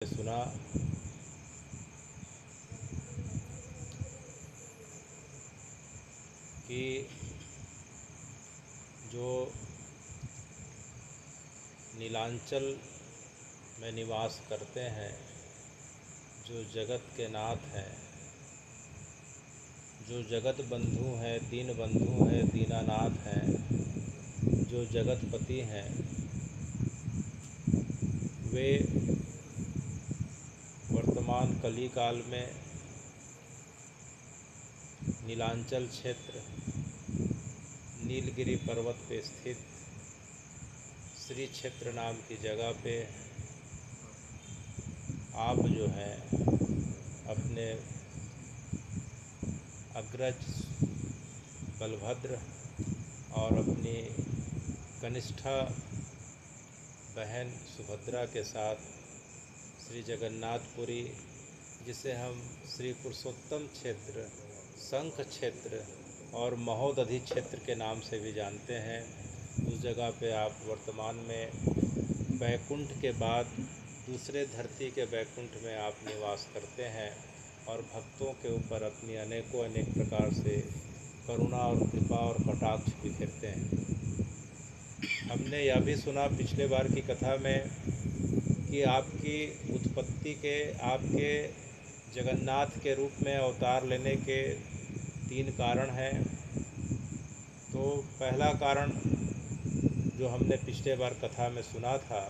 सुना कि जो नीलांचल में निवास करते हैं, जो जगत के नाथ हैं, जो जगत बंधु हैं, दीन बंधु हैं, दीनानाथ हैं, जो जगतपति हैं, वे वर्तमान कली काल में नीलांचल क्षेत्र नीलगिरी पर्वत पे स्थित श्री क्षेत्र नाम की जगह पे आप जो हैं अपने अग्रज बलभद्र और अपनी कनिष्ठा बहन सुभद्रा के साथ श्री जगन्नाथपुरी, जिसे हम श्री पुरुषोत्तम क्षेत्र, शंख क्षेत्र और महोदधि क्षेत्र के नाम से भी जानते हैं, उस जगह पे आप वर्तमान में बैकुंठ के बाद दूसरे धरती के बैकुंठ में आप निवास करते हैं और भक्तों के ऊपर अपनी अनेक प्रकार से करुणा और कृपा और कटाक्ष बिखेरते हैं। हमने यह भी सुना पिछले बार की कथा में कि आपकी उत्पत्ति के, आपके जगन्नाथ के रूप में अवतार लेने के 3 कारण हैं। तो पहला कारण जो हमने पिछले बार कथा में सुना था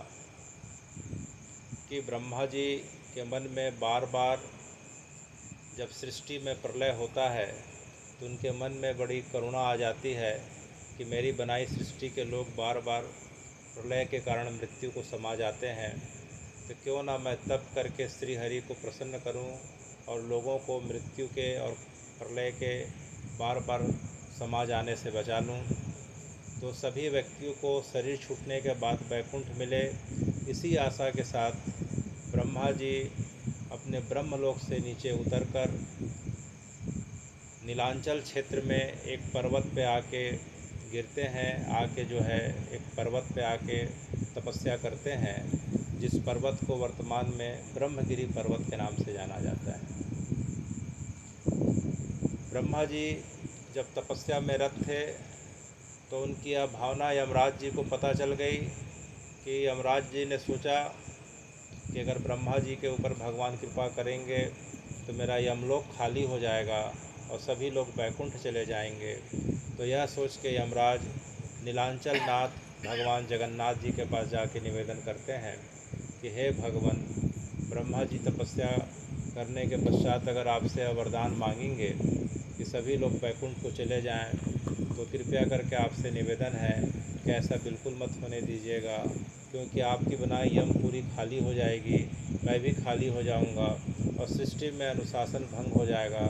कि ब्रह्मा जी के मन में बार बार जब सृष्टि में प्रलय होता है तो उनके मन में बड़ी करुणा आ जाती है कि मेरी बनाई सृष्टि के लोग बार बार प्रलय के कारण मृत्यु को समा जाते हैं, तो क्यों ना मैं तप करके श्री हरि को प्रसन्न करूं और लोगों को मृत्यु के और प्रलय के बार बार समा जाने से बचा लूं। तो सभी व्यक्तियों को शरीर छूटने के बाद वैकुंठ मिले, इसी आशा के साथ ब्रह्मा जी अपने ब्रह्मलोक से नीचे उतरकर नीलांचल क्षेत्र में एक पर्वत पे आके गिरते हैं, आके जो है एक पर्वत पे आके तपस्या करते हैं, जिस पर्वत को वर्तमान में ब्रह्मगिरी पर्वत के नाम से जाना जाता है। ब्रह्मा जी जब तपस्या में रत थे तो उनकी यह भावना यमराज जी को पता चल गई कि यमराज जी ने सोचा कि अगर ब्रह्मा जी के ऊपर भगवान कृपा करेंगे तो मेरा यमलोक खाली हो जाएगा और सभी लोग बैकुंठ चले जाएंगे। तो यह सोच के यमराज नीलांचल नाथ भगवान जगन्नाथ जी के पास जाके निवेदन करते हैं कि हे भगवान, ब्रह्मा जी तपस्या करने के पश्चात अगर आपसे वरदान मांगेंगे कि सभी लोग बैकुंठ को चले जाएं, तो कृपया करके आपसे निवेदन है कि ऐसा बिल्कुल मत होने दीजिएगा, क्योंकि आपकी बनाई यमपुरी खाली हो जाएगी, मैं भी खाली हो जाऊंगा और सृष्टि में अनुशासन भंग हो जाएगा।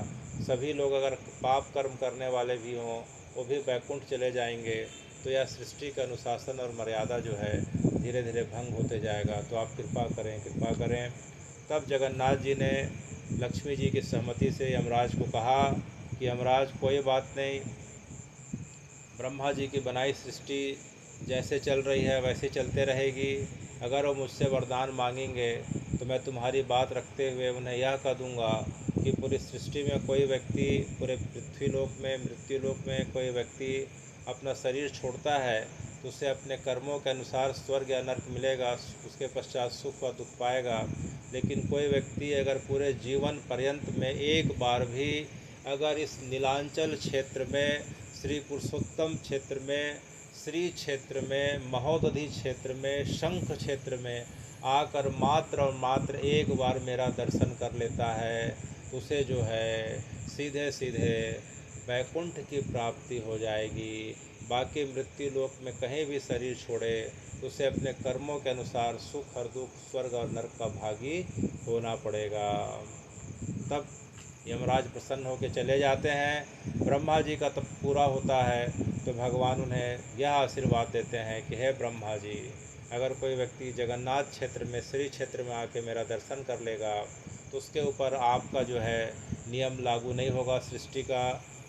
सभी लोग अगर पाप कर्म करने वाले भी हों वो भी बैकुंठ चले जाएंगे, तो यह सृष्टि का अनुशासन और मर्यादा जो है धीरे धीरे भंग होते जाएगा। तो आप कृपा करें, कृपा करें। तब जगन्नाथ जी ने लक्ष्मी जी की सहमति से यमराज को कहा कि यमराज कोई बात नहीं, ब्रह्मा जी की बनाई सृष्टि जैसे चल रही है वैसे चलते रहेगी। अगर वो मुझसे वरदान मांगेंगे तो मैं तुम्हारी बात रखते हुए उन्हें यह कह दूंगा कि पूरी सृष्टि में कोई व्यक्ति, पूरे पृथ्वीलोक में, मृत्युलोक में कोई व्यक्ति अपना शरीर छोड़ता है तो उसे अपने कर्मों के अनुसार स्वर्ग या नर्क मिलेगा, उसके पश्चात सुख व दुख पाएगा। लेकिन कोई व्यक्ति अगर पूरे जीवन पर्यंत में एक बार भी अगर इस नीलांचल क्षेत्र में, श्री पुरुषोत्तम क्षेत्र में, श्री क्षेत्र में, महोदधि क्षेत्र में, शंख क्षेत्र में आकर मात्र और मात्र एक बार मेरा दर्शन कर लेता है तो उसे जो है सीधे सीधे वैकुंठ की प्राप्ति हो जाएगी। बाकी मृत्यु लोक में कहीं भी शरीर छोड़े तो उसे अपने कर्मों के अनुसार सुख और दुख, स्वर्ग और नरक का भागी होना पड़ेगा। तब यमराज प्रसन्न होकर चले जाते हैं। ब्रह्मा जी का तप पूरा होता है तो भगवान उन्हें यह आशीर्वाद देते हैं कि हे ब्रह्मा जी, अगर कोई व्यक्ति जगन्नाथ क्षेत्र में, श्री क्षेत्र में आके मेरा दर्शन कर लेगा तो उसके ऊपर आपका जो है नियम लागू नहीं होगा सृष्टि का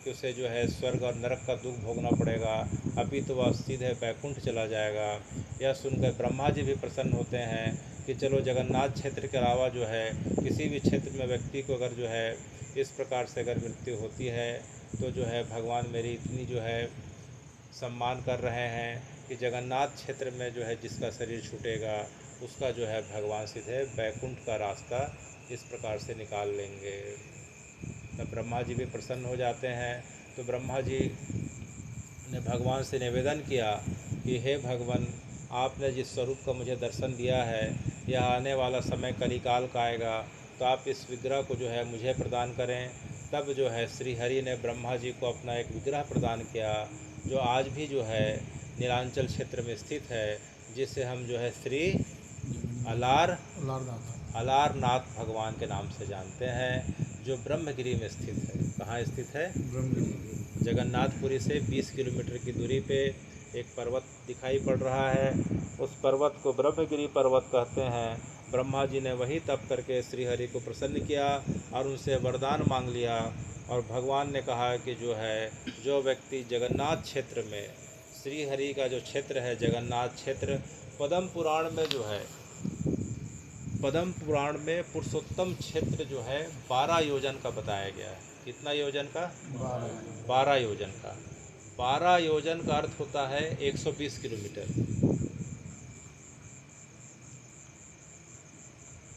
कि उसे जो है स्वर्ग और नरक का दुख भोगना पड़ेगा, अभी तो वह सीधे बैकुंठ चला जाएगा। यह सुनकर ब्रह्मा जी भी प्रसन्न होते हैं कि चलो जगन्नाथ क्षेत्र के अलावा जो है किसी भी क्षेत्र में व्यक्ति को अगर जो है इस प्रकार से अगर मृत्यु होती है तो जो है भगवान मेरी इतनी जो है सम्मान कर रहे हैं कि जगन्नाथ क्षेत्र में जो है जिसका शरीर छूटेगा उसका जो है भगवान सीधे बैकुंठ का रास्ता इस प्रकार से निकाल लेंगे। तब ब्रह्मा जी भी प्रसन्न हो जाते हैं। तो ब्रह्मा जी ने भगवान से निवेदन किया कि हे भगवान, आपने जिस स्वरूप का मुझे दर्शन दिया है, यह आने वाला समय कलिकाल का आएगा, तो आप इस विग्रह को जो है मुझे प्रदान करें। तब जो है श्री हरि ने ब्रह्मा जी को अपना एक विग्रह प्रदान किया, जो आज भी जो है नीलांचल क्षेत्र में स्थित है, जिसे हम जो है श्री अलारनाथ भगवान के नाम से जानते हैं, जो ब्रह्मगिरी में स्थित है। कहाँ स्थित है? ब्रह्मगिरी। जगन्नाथपुरी से 20 किलोमीटर की दूरी पे एक पर्वत दिखाई पड़ रहा है। उस पर्वत को ब्रह्मगिरी पर्वत कहते हैं। ब्रह्मा जी ने वही तप करके श्री हरि को प्रसन्न किया और उनसे वरदान मांग लिया। और भगवान ने कहा कि जो है जो व्यक्ति जगन्नाथ क्षेत्र में, श्री हरि का जो क्षेत्र है जगन्नाथ क्षेत्र, पद्म पुराण में जो है, पद्म पुराण में पुरुषोत्तम क्षेत्र जो है 12 योजन का बताया गया है। कितना योजन का? 12 योजन का। 12 योजन का अर्थ होता है 120 किलोमीटर।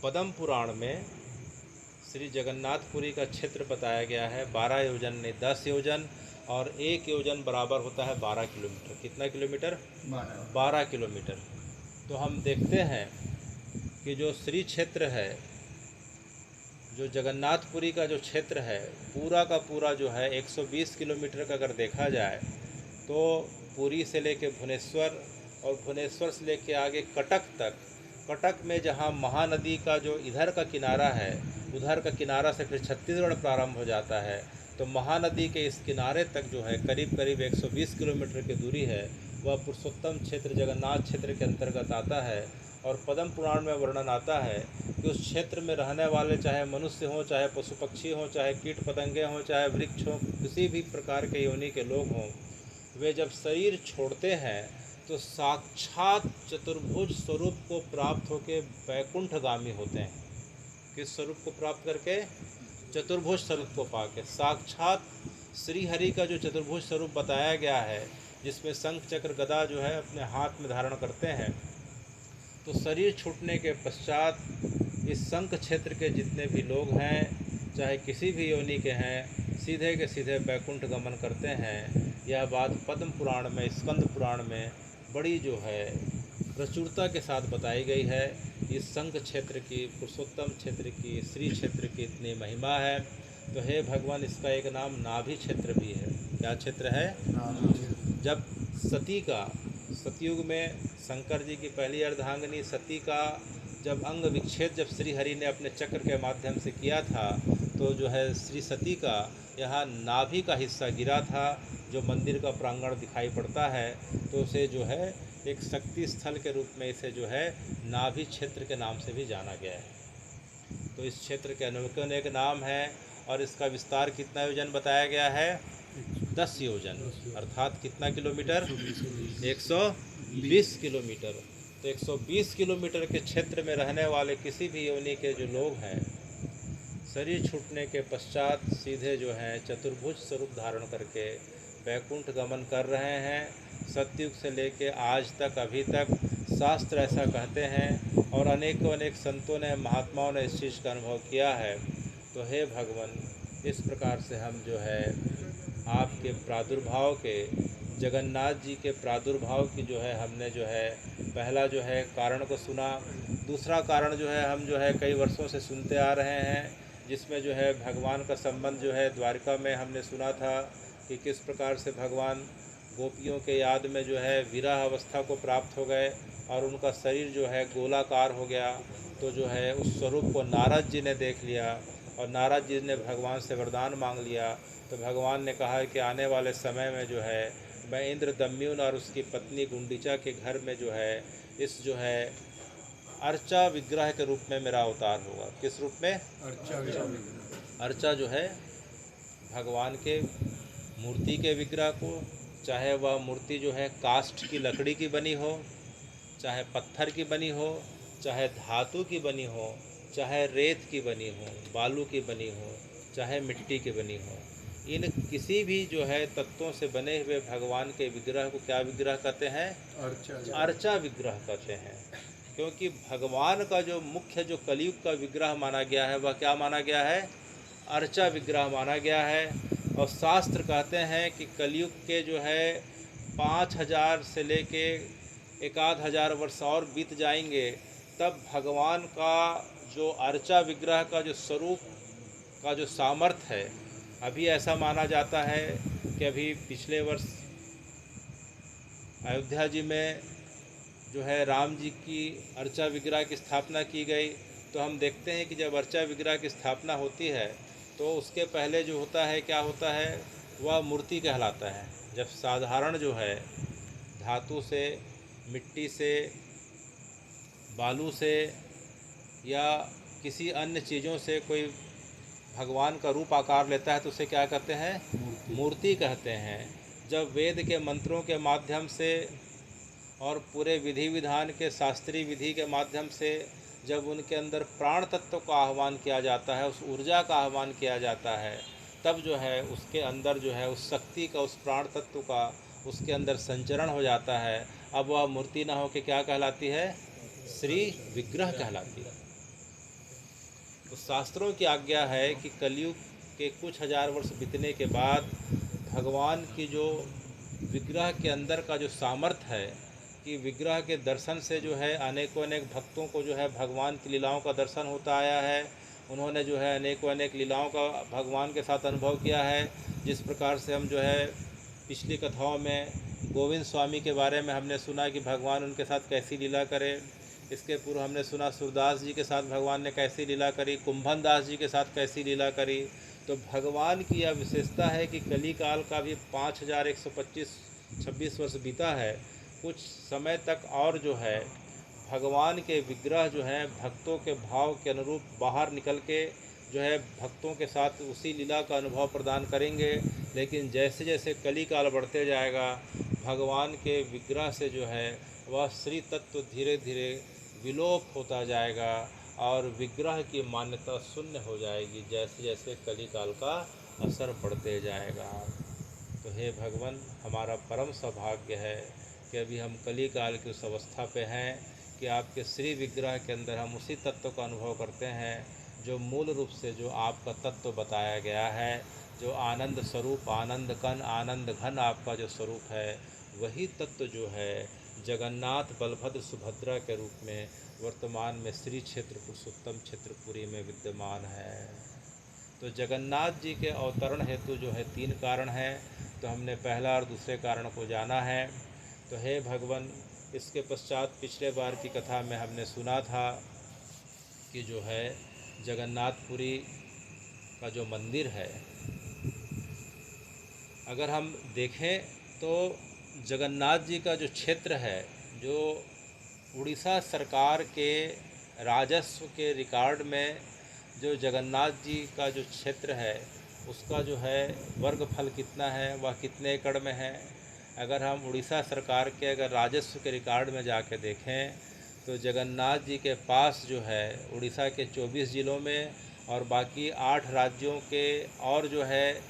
पद्म पुराण में श्री जगन्नाथपुरी का क्षेत्र बताया गया है 12 योजन नहीं 10 योजन, और 1 योजन बराबर होता है 12 किलोमीटर। कितना किलोमीटर? 12 किलोमीटर। तो हम देखते हैं कि जो श्री क्षेत्र है, जो जगन्नाथपुरी का जो क्षेत्र है, पूरा का पूरा जो है 120 किलोमीटर का अगर देखा जाए तो पुरी से लेके भुवनेश्वर और भुवनेश्वर से लेके आगे कटक तक, कटक में जहाँ महानदी का जो इधर का किनारा है, उधर का किनारा से फिर छत्तीसगढ़ प्रारंभ हो जाता है, तो महानदी के इस किनारे तक जो है करीब करीब 120 किलोमीटर की दूरी है, वह पुरुषोत्तम क्षेत्र जगन्नाथ क्षेत्र के अंतर्गत आता है। और पद्म पुराण में वर्णन आता है कि उस क्षेत्र में रहने वाले चाहे मनुष्य हों, चाहे पशु पक्षी हों, चाहे कीट पतंगे हों, चाहे वृक्ष हों, किसी भी प्रकार के योनि के लोग हों, वे जब शरीर छोड़ते हैं तो साक्षात चतुर्भुज स्वरूप को प्राप्त होकर वैकुंठगामी होते हैं। किस स्वरूप को प्राप्त करके? चतुर्भुज स्वरूप को पाके। साक्षात श्री हरि का जो चतुर्भुज स्वरूप बताया गया है, जिसमें शंख चक्र गदा जो है अपने हाथ में धारण करते हैं, तो शरीर छूटने के पश्चात इस शंख क्षेत्र के जितने भी लोग हैं, चाहे किसी भी योनि के हैं, सीधे के सीधे बैकुंठ गमन करते हैं। यह बात पद्म पुराण में, स्कंद पुराण में बड़ी जो है प्रचुरता के साथ बताई गई है। इस शंख क्षेत्र की, पुरुषोत्तम क्षेत्र की, श्री क्षेत्र की इतनी महिमा है। तो हे भगवान, इसका एक नाम नाभि क्षेत्र भी है। क्या क्षेत्र है? जब सती का, सतयुग में शंकर जी की पहली अर्धांगिनी सती का जब अंग विच्छेद जब श्री हरि ने अपने चक्र के माध्यम से किया था, तो जो है श्री सती का यहाँ नाभि का हिस्सा गिरा था, जो मंदिर का प्रांगण दिखाई पड़ता है। तो उसे जो है एक शक्ति स्थल के रूप में इसे जो है नाभि क्षेत्र के नाम से भी जाना गया है। तो इस क्षेत्र के अनेक नाम है, और इसका विस्तार कितना योजन बताया गया है? 10 योजन, अर्थात कितना किलोमीटर? 120 किलोमीटर। तो 120 किलोमीटर के क्षेत्र में रहने वाले किसी भी योनि के जो लोग हैं, शरीर छूटने के पश्चात सीधे जो हैं चतुर्भुज स्वरूप धारण करके वैकुंठ गमन कर रहे हैं। सतयुग से लेके आज तक, अभी तक शास्त्र ऐसा कहते हैं, और अनेकों अनेक संतों ने, महात्माओं ने इस चीज़ का अनुभव किया है। तो हे भगवान, इस प्रकार से हम जो है आपके प्रादुर्भाव के, जगन्नाथ जी के प्रादुर्भाव की जो है हमने जो है पहला जो है कारण को सुना। दूसरा कारण जो है हम जो है कई वर्षों से सुनते आ रहे हैं, जिसमें जो है भगवान का संबंध जो है द्वारिका में हमने सुना था कि किस प्रकार से भगवान गोपियों के याद में जो है विरह अवस्था को प्राप्त हो गए और उनका शरीर जो है गोलाकार हो गया। तो जो है उस स्वरूप को नारद जी ने देख लिया, और नारद जी ने भगवान से वरदान मांग लिया। तो भगवान ने कहा कि आने वाले समय में जो है मैं इंद्र दम्युन और उसकी पत्नी गुंडीचा के घर में जो है इस जो है अर्चा विग्रह के रूप में मेरा अवतार होगा। किस रूप में? अर्चा विग्रह। अर्चा जो है भगवान के मूर्ति के विग्रह को, चाहे वह मूर्ति जो है काष्ठ की लकड़ी की बनी हो, चाहे पत्थर की बनी हो, चाहे धातु की बनी हो, चाहे रेत की बनी हो, बालू की बनी हो, चाहे मिट्टी की बनी हो, इन किसी भी जो है तत्वों से बने हुए भगवान के विग्रह को क्या विग्रह कहते हैं? अर्चा विग्रह कहते हैं। क्योंकि भगवान का जो मुख्य जो कलयुग का विग्रह माना गया है वह क्या माना गया है? अर्चा विग्रह माना गया है। और शास्त्र कहते हैं कि कलयुग के जो है 5000 से लेके 1000 वर्ष और बीत जाएंगे, तब भगवान का जो अर्चा विग्रह का जो स्वरूप का जो सामर्थ्य है, अभी ऐसा माना जाता है कि अभी पिछले वर्ष अयोध्या जी में जो है राम जी की अर्चा विग्रह की स्थापना की गई। तो हम देखते हैं कि जब अर्चा विग्रह की स्थापना होती है तो उसके पहले जो होता है, क्या होता है, वह मूर्ति कहलाता है। जब साधारण जो है धातु से, मिट्टी से, बालू से या किसी अन्य चीज़ों से कोई भगवान का रूप आकार लेता है तो उसे क्या कहते हैं? मूर्ति कहते हैं। जब वेद के मंत्रों के माध्यम से और पूरे विधि विधान के शास्त्रीय विधि के माध्यम से जब उनके अंदर प्राण तत्व का आह्वान किया जाता है, उस ऊर्जा का आह्वान किया जाता है, तब जो है उसके अंदर जो है उस शक्ति का, उस प्राण तत्व का उसके अंदर संचरण हो जाता है। अब वह मूर्ति ना हो के क्या कहलाती है? श्री विग्रह कहलाती है। तो शास्त्रों की आज्ञा है कि कलयुग के कुछ हजार वर्ष बीतने के बाद भगवान की जो विग्रह के अंदर का जो सामर्थ्य है, कि विग्रह के दर्शन से जो है अनेकों अनेक भक्तों को जो है भगवान की लीलाओं का दर्शन होता आया है। उन्होंने जो है अनेकों अनेक लीलाओं का भगवान के साथ अनुभव किया है। जिस प्रकार से हम जो है पिछली कथाओं में गोविंद स्वामी के बारे में हमने सुना कि भगवान उनके साथ कैसी लीला करे। इसके पूर्व हमने सुना सूरदास जी के साथ भगवान ने कैसी लीला करी, कुंभन दास जी के साथ कैसी लीला करी। तो भगवान की यह विशेषता है कि कली काल का भी 5126 वर्ष बीता है। कुछ समय तक और जो है भगवान के विग्रह जो हैं भक्तों के भाव के अनुरूप बाहर निकल के जो है भक्तों के साथ उसी लीला का अनुभव प्रदान करेंगे। लेकिन जैसे जैसे कली काल बढ़ते जाएगा, भगवान के विग्रह से जो है वह श्री तत्व धीरे धीरे विलोप होता जाएगा और विग्रह की मान्यता शून्य हो जाएगी, जैसे जैसे कली काल का असर बढ़ते जाएगा। तो हे भगवान, हमारा परम सौभाग्य है कि अभी हम कली काल की उस अवस्था पे हैं कि आपके श्री विग्रह के अंदर हम उसी तत्व का अनुभव करते हैं जो मूल रूप से जो आपका तत्व बताया गया है, जो आनंद स्वरूप, आनंद कण, आनंद घन आपका जो स्वरूप है, वही तत्व जो है जगन्नाथ, बलभद्र, सुभद्रा के रूप में वर्तमान में श्री क्षेत्र पुरुषोत्तम क्षेत्रपुरी में विद्यमान है। तो जगन्नाथ जी के अवतरण हेतु जो है 3 कारण हैं। तो हमने पहला और दूसरे कारण को जाना है। तो हे भगवान, इसके पश्चात पिछले बार की कथा में हमने सुना था कि जो है जगन्नाथपुरी का जो मंदिर है, अगर हम देखें तो जगन्नाथ जी का जो क्षेत्र है, जो उड़ीसा सरकार के राजस्व के रिकॉर्ड में जो जगन्नाथ जी का जो क्षेत्र है उसका जो है वर्गफल कितना है, वह कितने एकड़ में है। अगर हम उड़ीसा सरकार के अगर राजस्व के रिकॉर्ड में जाके देखें तो जगन्नाथ जी के पास जो है उड़ीसा के 24 ज़िलों में और बाकी 8 राज्यों के और जो है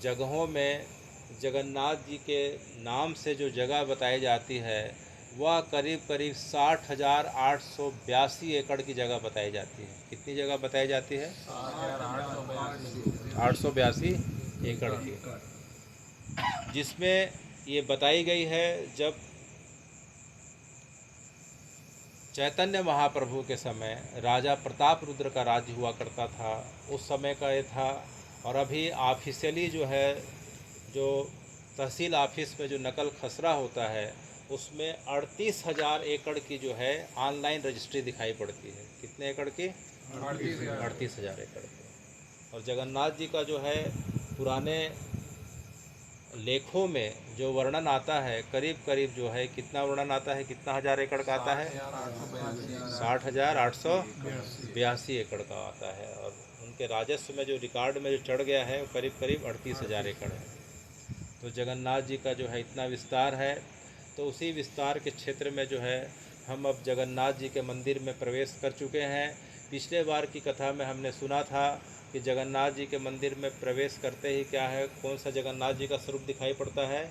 जगहों में जगन्नाथ जी के नाम से जो जगह बताई जाती है वह करीब करीब 60,882 एकड़ की जगह बताई जाती है। कितनी जगह बताई जाती है? 882 एकड़ की, जिसमें ये बताई गई है जब चैतन्य महाप्रभु के समय राजा प्रताप रुद्र का राज्य हुआ करता था, उस समय का ये था। और अभी ऑफिशियली जो है, जो तहसील ऑफिस में जो नकल खसरा होता है उसमें 38,000 एकड़ की जो है ऑनलाइन रजिस्ट्री दिखाई पड़ती है। कितने एकड़ की? 38,000 एकड़ की। और जगन्नाथ जी का जो है पुराने लेखों में जो वर्णन आता है, करीब करीब जो है कितना वर्णन आता है, कितना हज़ार एकड़ का आता है? 60,882 एकड़ का आता है। और उनके राजस्व में जो रिकॉर्ड में जो चढ़ गया है वो करीब करीब 38,000 एकड़ है। तो जगन्नाथ जी का जो है इतना विस्तार है। तो उसी विस्तार के क्षेत्र में जो है हम अब जगन्नाथ जी के मंदिर में प्रवेश कर चुके हैं। पिछले बार की कथा में हमने सुना था कि जगन्नाथ जी के मंदिर में प्रवेश करते ही क्या है, कौन सा जगन्नाथ जी का स्वरूप दिखाई पड़ता है?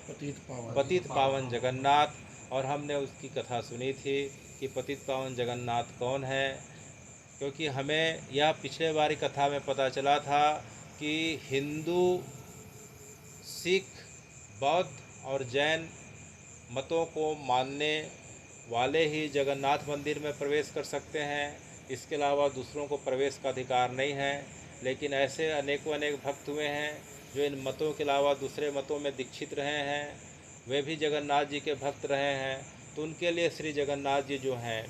पतित पावन जगन्नाथ। और हमने उसकी कथा सुनी थी कि पतित पावन जगन्नाथ कौन है, क्योंकि हमें यह पिछले बार की कथा में पता चला था कि हिंदू, सिख, बौद्ध और जैन मतों को मानने वाले ही जगन्नाथ मंदिर में प्रवेश कर सकते हैं। इसके अलावा दूसरों को प्रवेश का अधिकार नहीं है। लेकिन ऐसे अनेकों अनेक भक्त हुए हैं जो इन मतों के अलावा दूसरे मतों में दीक्षित रहे हैं, वे भी जगन्नाथ जी के भक्त रहे हैं। तो उनके लिए श्री जगन्नाथ जी जो हैं,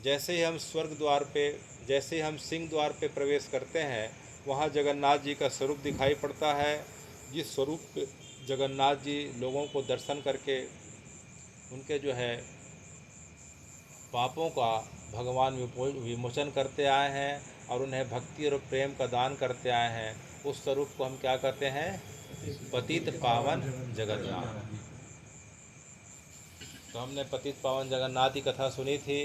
जैसे ही हम स्वर्ग द्वार पे, जैसे ही हम सिंह द्वार पे प्रवेश करते हैं, वहाँ जगन्नाथ जी का स्वरूप दिखाई पड़ता है। जिस स्वरूप पे जगन्नाथ जी लोगों को दर्शन करके उनके जो है पापों का भगवान विमोचन करते आए हैं और उन्हें भक्ति और प्रेम का दान करते आए हैं, उस स्वरूप को हम क्या कहते हैं? पतित पावन जगन्नाथ। तो हमने पतित पावन जगन्नाथ की कथा सुनी थी।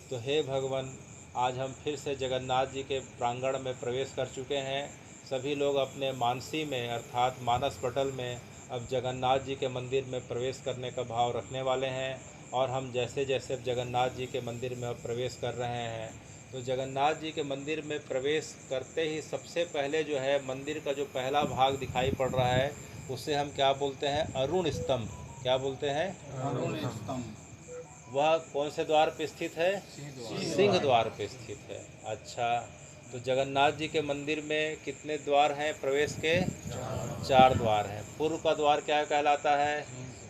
तो हे भगवान, आज हम फिर से जगन्नाथ जी के प्रांगण में प्रवेश कर चुके हैं। सभी लोग अपने मानसी में अर्थात मानस पटल में अब जगन्नाथ जी के मंदिर में प्रवेश करने का भाव रखने वाले हैं। और हम जैसे जैसे जगन्नाथ जी के मंदिर में अब प्रवेश कर रहे हैं, तो जगन्नाथ जी के मंदिर में प्रवेश करते ही सबसे पहले जो है मंदिर का जो पहला भाग दिखाई पड़ रहा है, उसे हम क्या बोलते हैं? अरुण स्तंभ। क्या बोलते हैं? अरुण स्तंभ। वह कौन से द्वार पे स्थित है? सिंह द्वार पे स्थित है। अच्छा, तो जगन्नाथ जी के मंदिर में कितने द्वार हैं प्रवेश के? 4 द्वार हैं। पूर्व का द्वार क्या कहलाता है?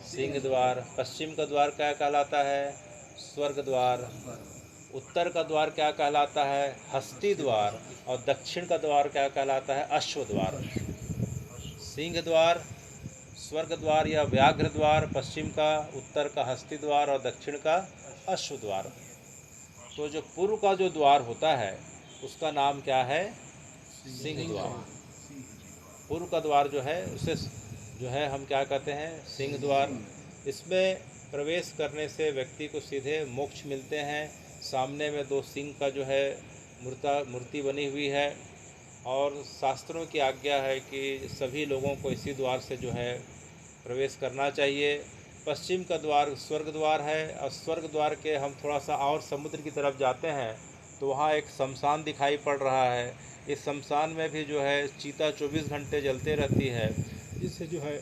सिंह द्वार। पश्चिम का द्वार क्या कहलाता है? स्वर्ग द्वार। उत्तर का द्वार क्या कहलाता है? हस्ती द्वार। और दक्षिण का द्वार क्या कहलाता है? अश्व द्वार। सिंह द्वार, स्वर्ग द्वार या व्याघ्र द्वार पश्चिम का, उत्तर का हस्ती द्वार और दक्षिण का अश्व द्वार। तो जो पूर्व का जो द्वार होता है उसका नाम क्या है? सिंह द्वार। पूर्व का द्वार जो है उसे जो है हम क्या कहते हैं? सिंह द्वार। इसमें प्रवेश करने से व्यक्ति को सीधे मोक्ष मिलते हैं। सामने में 2 सिंह का जो है मूर्ति बनी हुई है और शास्त्रों की आज्ञा है कि सभी लोगों को इसी द्वार से जो है प्रवेश करना चाहिए। पश्चिम का द्वार स्वर्ग द्वार है और स्वर्ग द्वार के हम थोड़ा सा और समुद्र की तरफ जाते हैं तो वहाँ एक शमशान दिखाई पड़ रहा है। इस शमशान में भी जो है चीता 24 घंटे जलते रहती है। जिससे जो है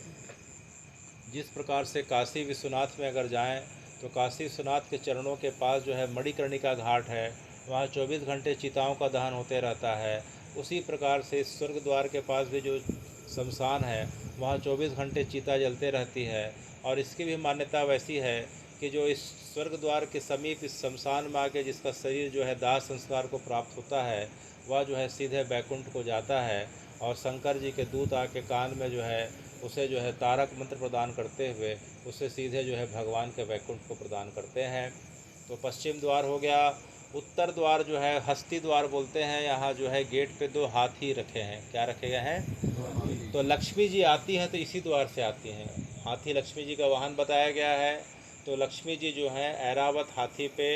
जिस प्रकार से काशी विश्वनाथ में अगर जाएं तो काशी विश्वनाथ के चरणों के पास जो है मणिकर्णिका घाट है, वहाँ 24 घंटे चिताओं का दहन होते रहता है। उसी प्रकार से स्वर्ग द्वार के पास भी जो शमशान है वहाँ 24 घंटे चिता जलते रहती है। और इसकी भी मान्यता वैसी है कि जो इस स्वर्ग द्वार के समीप इस शमशान में आके जिसका शरीर जो है दाह संस्कार को प्राप्त होता है, वह जो है सीधे बैकुंठ को जाता है। और शंकर जी के दूत आके कान में जो है उसे जो है तारक मंत्र प्रदान करते हुए उसे सीधे जो है भगवान के वैकुंठ को प्रदान करते हैं। तो पश्चिम द्वार हो गया। उत्तर द्वार जो है हस्ती द्वार बोलते हैं। यहाँ जो है गेट पे 2 हाथी रखे हैं। क्या रखे गए हैं? तो लक्ष्मी जी आती हैं तो इसी द्वार से आती हैं। हाथी लक्ष्मी जी का वाहन बताया गया है। तो लक्ष्मी जी जो हैं ऐरावत हाथी पे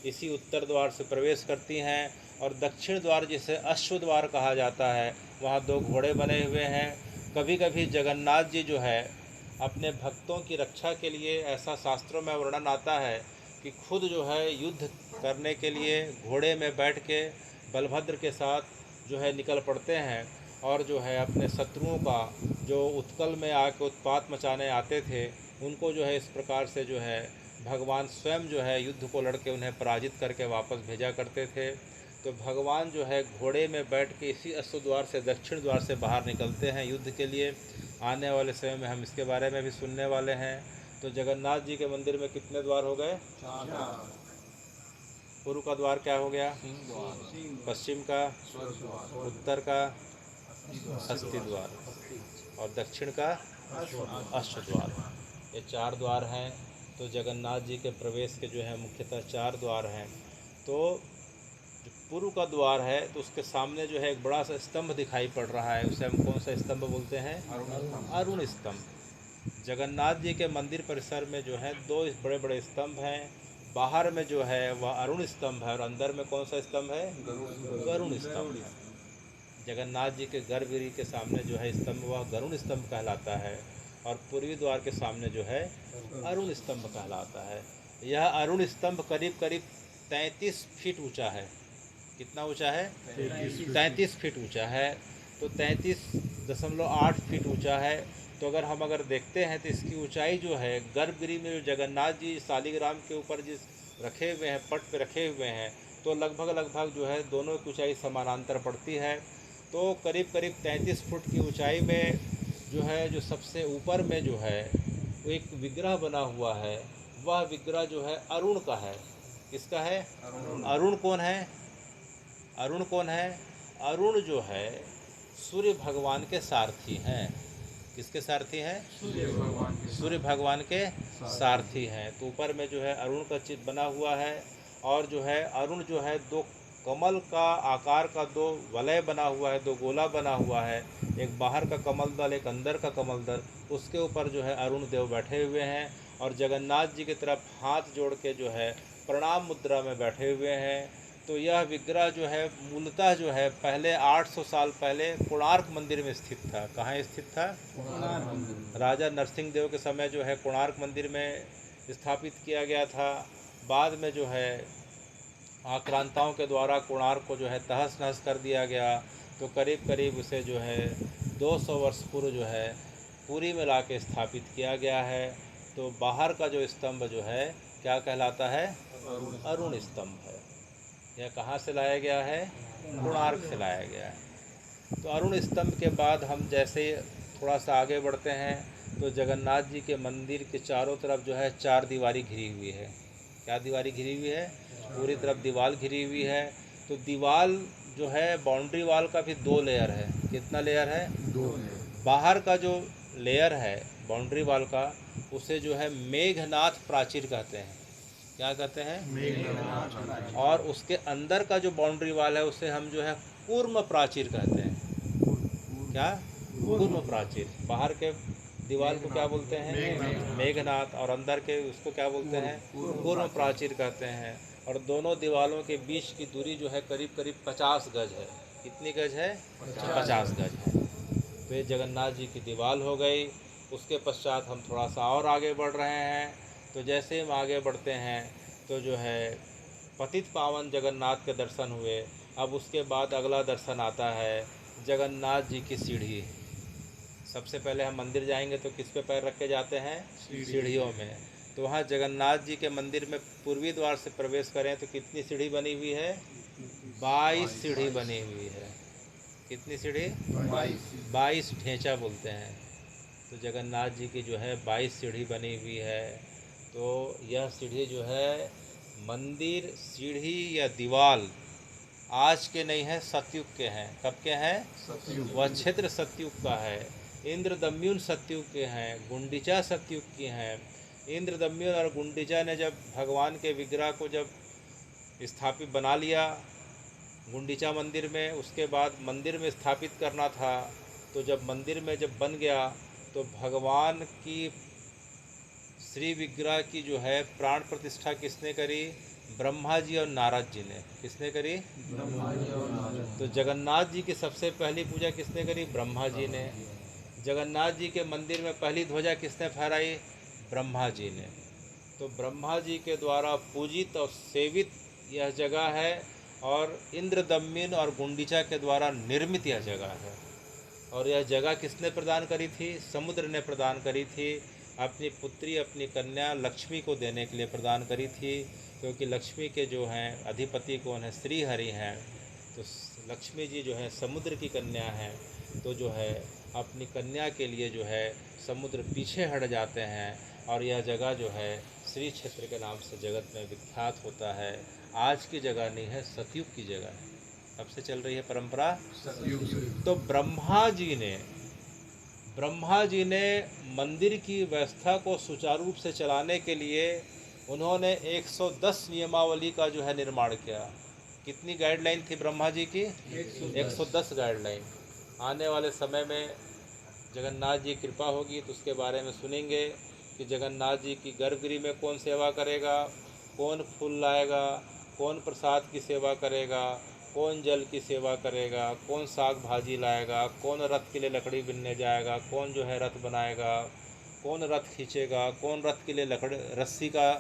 इसी उत्तर द्वार से प्रवेश करती हैं। और दक्षिण द्वार जिसे अश्व द्वार कहा जाता है, वहाँ 2 घोड़े बने हुए हैं। कभी कभी जगन्नाथ जी जो है अपने भक्तों की रक्षा के लिए, ऐसा शास्त्रों में वर्णन आता है कि खुद जो है युद्ध करने के लिए घोड़े में बैठ के बलभद्र के साथ जो है निकल पड़ते हैं। और जो है अपने शत्रुओं का जो उत्कल में आके उत्पात मचाने आते थे, उनको जो है इस प्रकार से जो है भगवान स्वयं जो है युद्ध को लड़के उन्हें पराजित करके वापस भेजा करते थे। तो भगवान जो है घोड़े में बैठ के इसी अश्व द्वार से दक्षिण द्वार से बाहर निकलते हैं युद्ध के लिए। आने वाले समय में हम इसके बारे में भी सुनने वाले हैं। तो जगन्नाथ जी के मंदिर में कितने द्वार हो गए? 4। पूर्व का द्वार क्या हो गया? पश्चिम का, उत्तर का हस्ती द्वार और दक्षिण का अश्व द्वार। ये 4 द्वार हैं। तो जगन्नाथ जी के प्रवेश के जो है मुख्यतः 4 द्वार हैं। तो जो पूर्व का द्वार है तो उसके सामने जो है एक बड़ा सा स्तंभ दिखाई पड़ रहा है। उसे हम कौन सा स्तंभ बोलते हैं? अरुण स्तंभ। जगन्नाथ जी के मंदिर परिसर में जो है 2 बड़े बड़े स्तंभ हैं। बाहर में जो है वह अरुण स्तंभ है और अंदर में कौन सा स्तंभ है? गरुण स्तंभ है। जगन्नाथ जी के गर्भगृह के सामने जो है स्तंभ वह गरुण स्तंभ कहलाता है और पूर्वी द्वार के सामने जो है अरुण स्तंभ कहलाता है। यह अरुण स्तंभ करीब करीब 33 फीट ऊंचा है। कितना ऊंचा है? 33 फीट ऊंचा है। तो 33.8 फीट ऊंचा है। तो अगर देखते हैं तो इसकी ऊंचाई जो है गर्भगृह में जो जगन्नाथ जी शालिग्राम के ऊपर जिस रखे हुए हैं, पट पे रखे हुए हैं, तो लगभग जो है दोनों की ऊंचाई समानांतर पड़ती है। तो करीब करीब 33 फुट की ऊंचाई में जो है, जो सबसे ऊपर में जो है वो एक विग्रह बना हुआ है। वह विग्रह जो है अरुण का है। किसका है? अरुण कौन है? अरुण कौन है? अरुण जो है सूर्य भगवान के सारथी हैं। किसके सारथी हैं? सूर्य भगवान के सारथी हैं। तो ऊपर में जो है अरुण का चित्र बना हुआ है और जो है अरुण जो है दो कमल का आकार का दो वलय बना हुआ है, दो गोला बना हुआ है, एक बाहर का कमल दल, एक अंदर का कमल दल। उसके ऊपर जो है अरुण देव बैठे हुए हैं और जगन्नाथ जी की तरफ हाथ जोड़ के जो है प्रणाम मुद्रा में बैठे हुए हैं। तो यह विग्रह जो है मूलतः जो है पहले 800 साल पहले कोणार्क मंदिर में स्थित था। कहाँ स्थित था? राजा नरसिंह देव के समय जो है कोणार्क मंदिर में स्थापित किया गया था। बाद में जो है आक्रांताओं के द्वारा कोणार्क को जो है तहस नहस कर दिया गया। तो करीब करीब उसे जो है 200 वर्ष पूर्व जो है पुरी में ला के स्थापित किया गया है। तो बाहर का जो स्तंभ जो है क्या कहलाता है? अरुण स्तंभ है। यह कहाँ से लाया गया है? कोणार्क से लाया गया है। तो अरुण स्तंभ के बाद हम जैसे थोड़ा सा आगे बढ़ते हैं तो जगन्नाथ जी के मंदिर के चारों तरफ जो है 4 दीवारी घिरी हुई है। क्या दीवारी घिरी हुई है? पूरी तरफ दीवार घिरी हुई है। तो दीवार जो है बाउंड्री वाल का भी 2 लेयर है। कितना लेयर है? 2 लेयर। बाहर का जो लेयर है बाउंड्री वाल का उसे जो है मेघनाथ प्राचीर कहते हैं। क्या कहते हैं? मेघनाथ। और उसके अंदर का जो बाउंड्री वाल है उसे हम जो है कूर्म प्राचीर कहते हैं। क्या? कूर्म प्राचीर। बाहर के दीवार को क्या बोलते हैं? मेघनाथ। और अंदर के उसको क्या बोलते हैं? कूर्म प्राचीर कहते हैं। और दोनों दीवारों के बीच की दूरी जो है करीब करीब 50 गज है। कितनी गज है? 50 गज है। तो ये जगन्नाथ जी की दीवार हो गई। उसके पश्चात हम थोड़ा सा और आगे बढ़ रहे हैं। तो जैसे हम आगे बढ़ते हैं तो जो है पतित पावन जगन्नाथ के दर्शन हुए। अब उसके बाद अगला दर्शन आता है जगन्नाथ जी की सीढ़ी। सबसे पहले हम मंदिर जाएंगे तो किस पे पैर रख के जाते हैं? सीढ़ियों में। तो वहाँ जगन्नाथ जी के मंदिर में पूर्वी द्वार से प्रवेश करें तो कितनी सीढ़ी बनी हुई है? 22 सीढ़ी बनी हुई है। कितनी सीढ़ी? 22 ढेंचा बोलते हैं। तो जगन्नाथ जी की जो है 22 सीढ़ी बनी हुई है। तो यह सीढ़ी जो है मंदिर, सीढ़ी या दीवाल आज के नहीं है, सतयुग के हैं। कब के हैं? सतयुग। वह क्षेत्र सतयुग का है। इंद्रदम्युन सतयुग के हैं, गुंडीचा सतयुग की हैं। इंद्रदम्युन और गुंडीचा ने जब भगवान के विग्रह को जब स्थापित बना लिया गुंडीचा मंदिर में, उसके बाद मंदिर में स्थापित करना था। तो जब मंदिर में जब बन गया तो भगवान की श्री विग्रह की जो है प्राण प्रतिष्ठा किसने करी? ब्रह्मा जी और नारद जी ने। किसने करी? तो जगन्नाथ जी की सबसे पहली पूजा किसने करी? ब्रह्मा जी ने। जगन्नाथ जी के मंदिर में पहली ध्वजा किसने फहराई? ब्रह्मा जी ने। तो ब्रह्मा जी के द्वारा पूजित और सेवित यह जगह है और इंद्रदम्युन और गुंडीचा के द्वारा निर्मित यह जगह है। और यह जगह किसने प्रदान करी थी? समुद्र ने प्रदान करी थी। अपनी पुत्री, अपनी कन्या लक्ष्मी को देने के लिए प्रदान करी थी, क्योंकि लक्ष्मी के जो हैं अधिपति कौन है? श्री हरि हैं। तो लक्ष्मी जी जो है समुद्र की कन्या हैं। तो जो है अपनी कन्या के लिए जो है समुद्र पीछे हट जाते हैं और यह जगह जो है श्री क्षेत्र के नाम से जगत में विख्यात होता है। आज की जगह नहीं है, सतयुग की जगह है। कब से चल रही है परंपरा? सतयुग से। तो ब्रह्मा जी ने मंदिर की व्यवस्था को सुचारू रूप से चलाने के लिए उन्होंने 110 नियमावली का जो है निर्माण किया। कितनी गाइडलाइन थी ब्रह्मा जी की? 110 गाइडलाइन। आने वाले समय में जगन्नाथ जी कृपा होगी तो उसके बारे में सुनेंगे कि जगन्नाथ जी की गर्भगृह में कौन सेवा करेगा, कौन फूल लाएगा, कौन प्रसाद की सेवा करेगा, कौन जल की सेवा करेगा, कौन साग भाजी लाएगा, कौन रथ के लिए लकड़ी बिनने जाएगा, कौन जो है रथ बनाएगा, कौन रथ खींचेगा, कौन रथ के लिए लकड़ी रस्सी का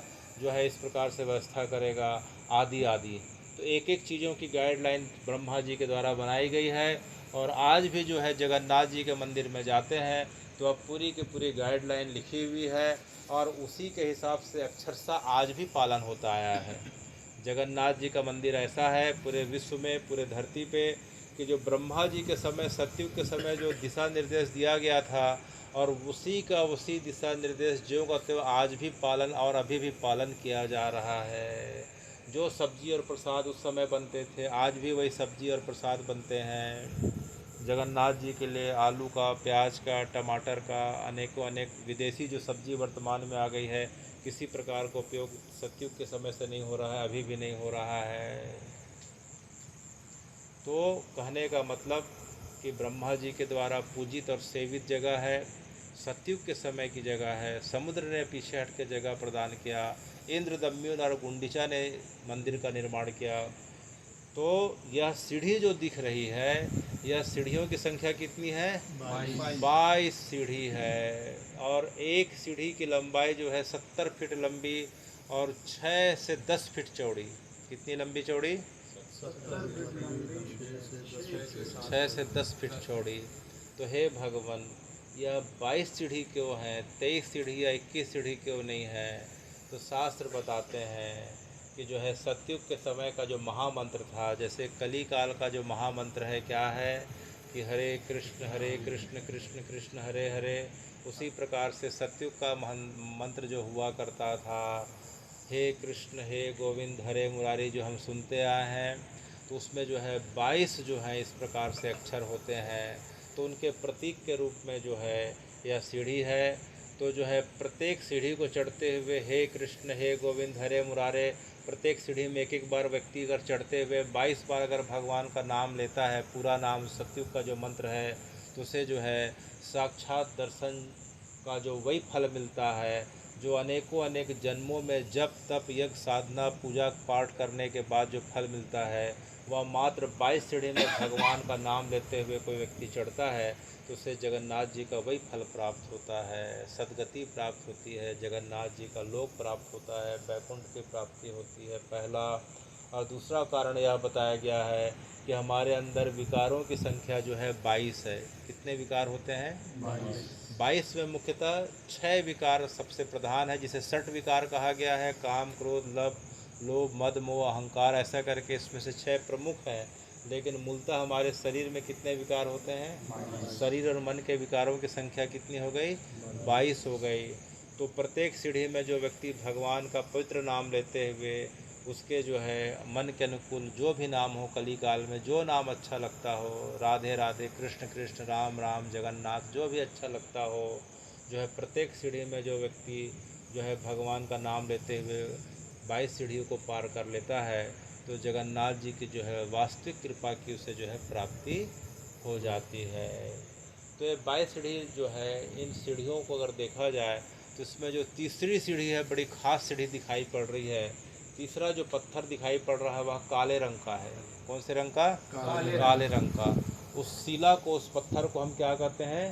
जो है इस प्रकार से व्यवस्था करेगा, आदि आदि। तो एक एक चीज़ों की गाइडलाइन ब्रह्मा जी के द्वारा बनाई गई है। और आज भी जो है जगन्नाथ जी के मंदिर में जाते हैं तो अब पूरी की पूरी गाइडलाइन लिखी हुई है और उसी के हिसाब से अक्षरशः आज भी पालन होता आया है। जगन्नाथ जी का मंदिर ऐसा है पूरे विश्व में, पूरे धरती पे, कि जो ब्रह्मा जी के समय, सतयुग के समय जो दिशा निर्देश दिया गया था और उसी का उसी दिशा निर्देश ज्यों का त्यों आज भी पालन और अभी भी पालन किया जा रहा है। जो सब्जी और प्रसाद उस समय बनते थे आज भी वही सब्जी और प्रसाद बनते हैं। जगन्नाथ जी के लिए आलू का, प्याज का, टमाटर का, अनेकों अनेक विदेशी जो सब्जी वर्तमान में आ गई है, किसी प्रकार का उपयोग सतयुग के समय से नहीं हो रहा है, अभी भी नहीं हो रहा है। तो कहने का मतलब कि ब्रह्मा जी के द्वारा पूजित और सेवित जगह है, सतयुग के समय की जगह है। समुद्र ने पीछे हट के जगह प्रदान किया, इंद्र, दम्युन और गुंडिचा ने मंदिर का निर्माण किया। तो यह सीढ़ी जो दिख रही है, यह सीढ़ियों की संख्या कितनी है? 22 सीढ़ी है। और एक सीढ़ी की लंबाई जो है 70 फीट लंबी और 6 से 10 फीट चौड़ी। कितनी लंबी चौड़ी? 6 से 10 फीट चौड़ी। तो हे भगवान, यह 22 सीढ़ी क्यों है, 23 सीढ़ी या 21 सीढ़ी क्यों नहीं है? तो शास्त्र बताते हैं कि जो है सतयुग के समय का जो महामंत्र था, जैसे कली काल का जो महामंत्र है क्या है कि हरे कृष्ण कृष्ण कृष्ण हरे हरे, उसी प्रकार से सतयुग का मंत्र जो हुआ करता था, हे कृष्ण हे गोविंद हरे मुरारी, जो हम सुनते आए हैं, तो उसमें जो है 22 जो है इस प्रकार से अक्षर होते हैं। तो उनके प्रतीक के रूप में जो है यह सीढ़ी है। तो जो है प्रत्येक सीढ़ी को चढ़ते हुए हे कृष्ण हे गोविंद हरे मुरारे, प्रत्येक सीढ़ी में एक एक बार व्यक्ति अगर चढ़ते हुए 22 बार अगर भगवान का नाम लेता है, पूरा नाम सतयुग का जो मंत्र है, तो उसे जो है साक्षात दर्शन का जो वही फल मिलता है जो अनेकों अनेक जन्मों में जप तप यज्ञ साधना पूजा पाठ करने के बाद जो फल मिलता है, वह मात्र 22 सीढ़ी में भगवान का नाम लेते हुए कोई व्यक्ति चढ़ता है तो उसे जगन्नाथ जी का वही फल प्राप्त होता है, सद्गति प्राप्त होती है, जगन्नाथ जी का लोक प्राप्त होता है, वैकुंठ की प्राप्ति होती है, पहला। और दूसरा कारण यह बताया गया है कि हमारे अंदर विकारों की संख्या जो है 22 है। कितने विकार होते हैं? 22 में मुख्यतः 6 विकार सबसे प्रधान है, जिसे षट विकार कहा गया है। काम क्रोध लोभ मद मोह अहंकार, ऐसा करके इसमें से 6 प्रमुख हैं। लेकिन मूलतः हमारे शरीर में कितने विकार होते हैं? शरीर और मन के विकारों की संख्या कितनी हो गई? 22 हो गई। तो प्रत्येक सीढ़ी में जो व्यक्ति भगवान का पवित्र नाम लेते हुए उसके जो है मन के अनुकूल जो भी नाम हो, कली काल में जो नाम अच्छा लगता हो, राधे राधे कृष्ण कृष्ण राम राम जगन्नाथ, जो भी अच्छा लगता हो, जो है प्रत्येक सीढ़ी में जो व्यक्ति जो है भगवान का नाम लेते हुए 22 सीढ़ियों को पार कर लेता है तो जगन्नाथ जी की जो है वास्तविक कृपा की उसे जो है प्राप्ति हो जाती है। तो ये 22 सीढ़ी जो है, इन सीढ़ियों को अगर देखा जाए तो इसमें जो तीसरी सीढ़ी है बड़ी खास सीढ़ी दिखाई पड़ रही है। तीसरा जो पत्थर दिखाई पड़ रहा है वह काले रंग का है। कौन से रंग का? काले रंग का। उस शिला को, उस पत्थर को हम क्या कहते हैं?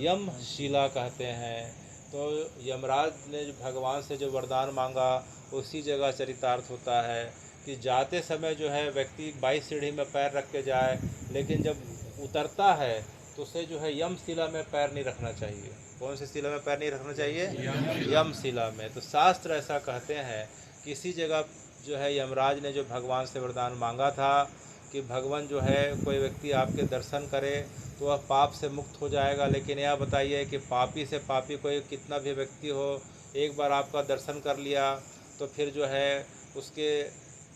यम शिला कहते हैं। तो यमराज ने जो भगवान से जो वरदान मांगा उसी जगह चरितार्थ होता है कि जाते समय जो है व्यक्ति 22 सीढ़ी में पैर रख के जाए, लेकिन जब उतरता है तो उसे जो है यम शिला में पैर नहीं रखना चाहिए। कौन सी शिला में पैर नहीं रखना चाहिए? यम शिला में। तो शास्त्र ऐसा कहते हैं कि इसी जगह जो है यमराज ने जो भगवान से वरदान मांगा था कि भगवान जो है कोई व्यक्ति आपके दर्शन करे तो वह पाप से मुक्त हो जाएगा। लेकिन यह बताइए कि पापी से पापी कोई कितना भी व्यक्ति हो, एक बार आपका दर्शन कर लिया तो फिर जो है उसके